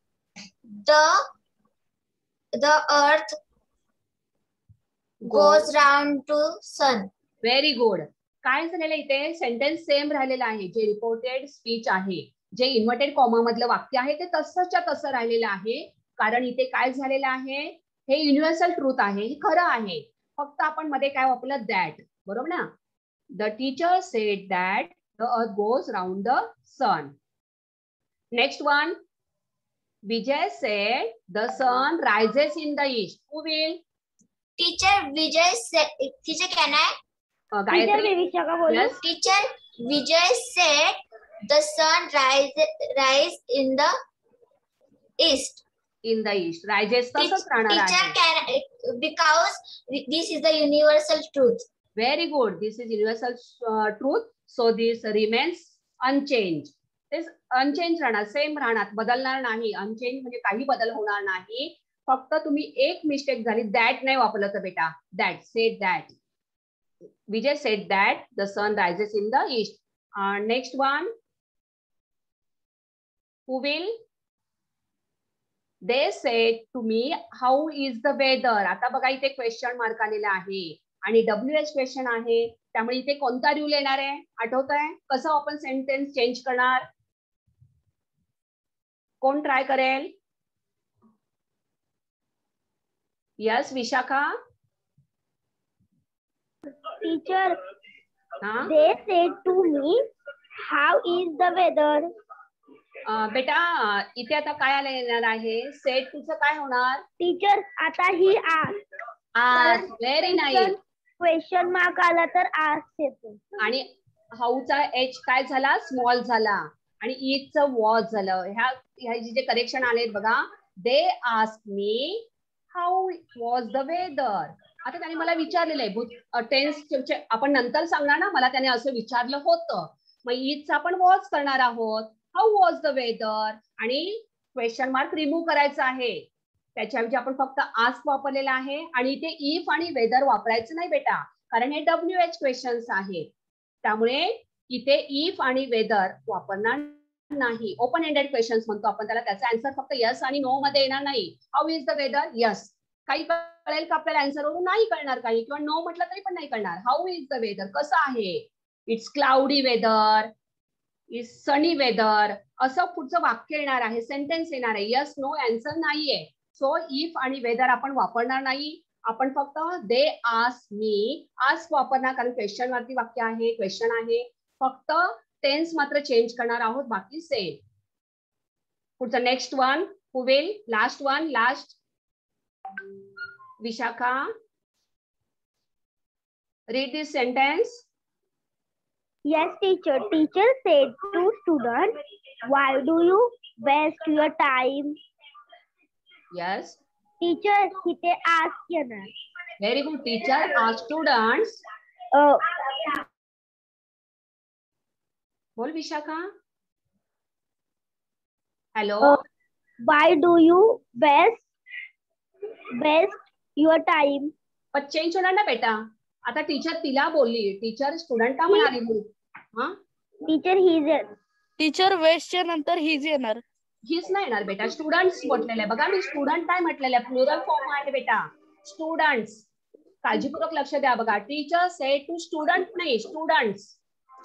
the earth goes round to sun. Very good. काय झालेलं इथे? Sentence same राहिलेला आहे. जे reported speech आहे, जे इन्व्हर्टेड कॉमा मधलं वाक्य आहे, ते तसंच्या तसं राहिलेलं आहे. कारण इथे काय झालेलं आहे? हे युनिव्हर्सल ट्रूथ आहे, हे खरं आहे. फक्त आपण मध्ये काय वापरलं? दॅट. बरोबर ना? The teacher said that the earth goes round the sun. Next one. Vijay said the sun rises in the east. Who will? Teacher, Vijay said. Teacher, can I? Gayatri. Yes. Teacher, Vijay said the sun rise in the east. In the east. Rises तसंच राहणार आहे. Teacher, can, because this is the universal truth. Very good. This is universal truth. So this remains unchange. ते unchange राहणार, same राहणार, बदलणार नाही. Unchange म्हणजे काही बदल होणार नाही. फक्त तुम्ही एक मिस्टेक झाली, दॅट नाही वापरलं तर बेटा. That, said that. Vijay said that the sun rises in the east. Next one, who will? They said to me, how is the weather? आता बघा इथे क्वेश्चन मार्क आलेला आहे आणि WH क्वेश्चन आहे, त्यामुळे इथे कोणता रूल येणार आहे आठवत आहे? कसं आपण सेंटेन्स चेंज करणार? कोण ट्राय करेल? यस विशाखा. Teacher, हाँ they said to me, how is the weather? बेटा इथे आता काय आलं येणार आहे? सेट तुझं काय होणार? Teacher, आता ही asked. आज. Very nice. Question mark आला तर asked येतो. आणि हाऊचा एच काय झाला? स्मॉल झाला आणि ईचं वॉज झालं. ह्या जे करेक्शन आलेत बघा. They ask me how was the weather. आता त्याने मला विचारलेलं आहे, टेन्स आपण नंतर सांगणार ना, मला त्याने असं विचारलं होतं, मग ईच आपण वॉज करणार आहोत. हाऊ वॉज द वेदर आणि क्वेश्चन मार्क रिमूव्ह करायचा आहे. त्याच्याऐवजी आपण फक्त आस्क वापरलेला आहे आणि इथे इफ आणि वेदर वापरायचं नाही बेटा, कारण हे WH क्वेश्चन्स आहेत. त्यामुळे इथे इफ आणि वेदर वापरणार नाही. ओपन एंडेड क्वेश्चन्स म्हणतो आपण त्याला. त्याचा आन्सर फक्त यस आणि नो मध्ये येणार नाही. How is the weather? Yes. काही कळेल का आपल्याला आन्सर वरून? नाही कळणार काही, किंवा नो म्हटलं तरी पण नाही कळणार. How is the weather? कसं आहे? It's cloudy weather, is sunny weather, असं पुढचं वाक्य येणार आहे, सेंटेन्स येणार आहे. यस नो आन्सर नाहीये. सो इफ आणि वेदर आपण वापरणार नाही. आपण फक्त दे आस्क मी, आस्क वापरणार, कारण क्वेश्चन वरती वाक्य आहे, क्वेश्चन आहे. फक्त टेन्स मात्र चेंज करणार आहोत, बाकी सेम. पुढचं next one, who will? Last one, last. Vishakha, read this sentence. Yes, teacher. Teacher said to student, why do you waste your time? Yes, Teacher, इथे ask येणार. very good. Teacher asked students. बोल Vishakha. Hello. Why do you waste your time? पण change होणार ना बेटा. आता teacher तिला बोलली, टीचर स्टुडंटला म्हणाली. हा Teacher, टीचर वेस्टच्या नंतर हीच येणार. हीच नाही येणार बेटा, स्टुडंट्स म्हटलेलं आहे. बघा मी स्टुडंट काय म्हटलेलं आहे, प्लुरल फॉर्म आहे बेटा, स्टुडंट्स. काळजीपूर्वक लक्ष द्या बघा. टीचर सेड टू स्टुडंट नाही, students.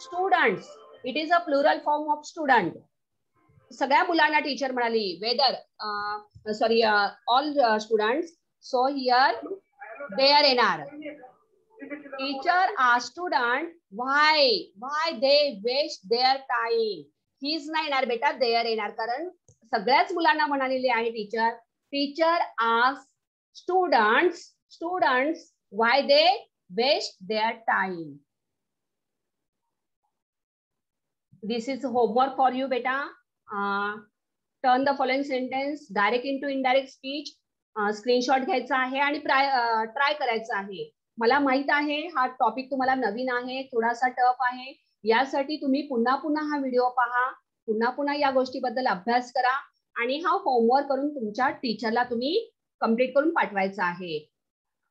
Students, it is a plural form of student. सगळ्या मुलांना टीचर म्हणाली whether, sorry all students. So here there येणार. टीचर आ student why they waste their time. हीच नाही येणार बेटा, देअर येणार, कारण सगळ्याच मुलांना म्हणालेली आहे teacher. Teacher ask students why they waste their time. This is homework for you beta. Turn the following sentence direct into indirect speech. Screenshot घ्यायचा आहे आणि ट्राय करायचा आहे. मला माहित आहे हा टॉपिक तुम्हाला नवीन आहे, थोडासा टफ आहे. यासाठी तुम्ही पुन्हा पुन्हा हा व्हिडिओ पहा, पुन्हा पुन्हा या गोष्टीबद्दल अभ्यास करा आणि हा होमवर्क करून तुमच्या टीचरला तुम्ही कंप्लीट करून पाठवायचा आहे.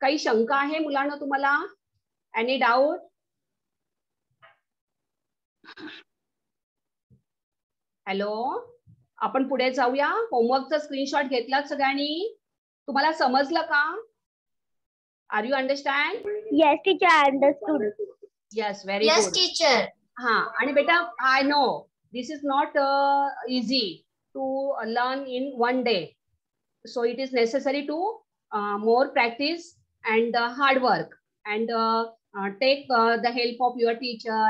काही शंका आहे मुलांना तुम्हाला? Any doubt? हॅलो, आपण पुढे जाऊया. होमवर्कचा स्क्रीनशॉट घेतलात सगळ्यांनी? तुम्हाला समजलं का? Are you understand? Yes, teacher, I understood. Yes, very Yes, good. teacher. हाँ, आणि बेटा I know this is not easy to learn in one day. So it is necessary to more practice and hard work and take the help of your teacher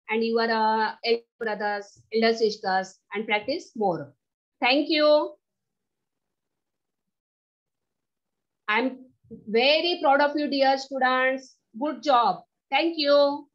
and your elder brothers, elder sisters and practice more. Thank you. I'm very proud of you, dear students. Good job. Thank you.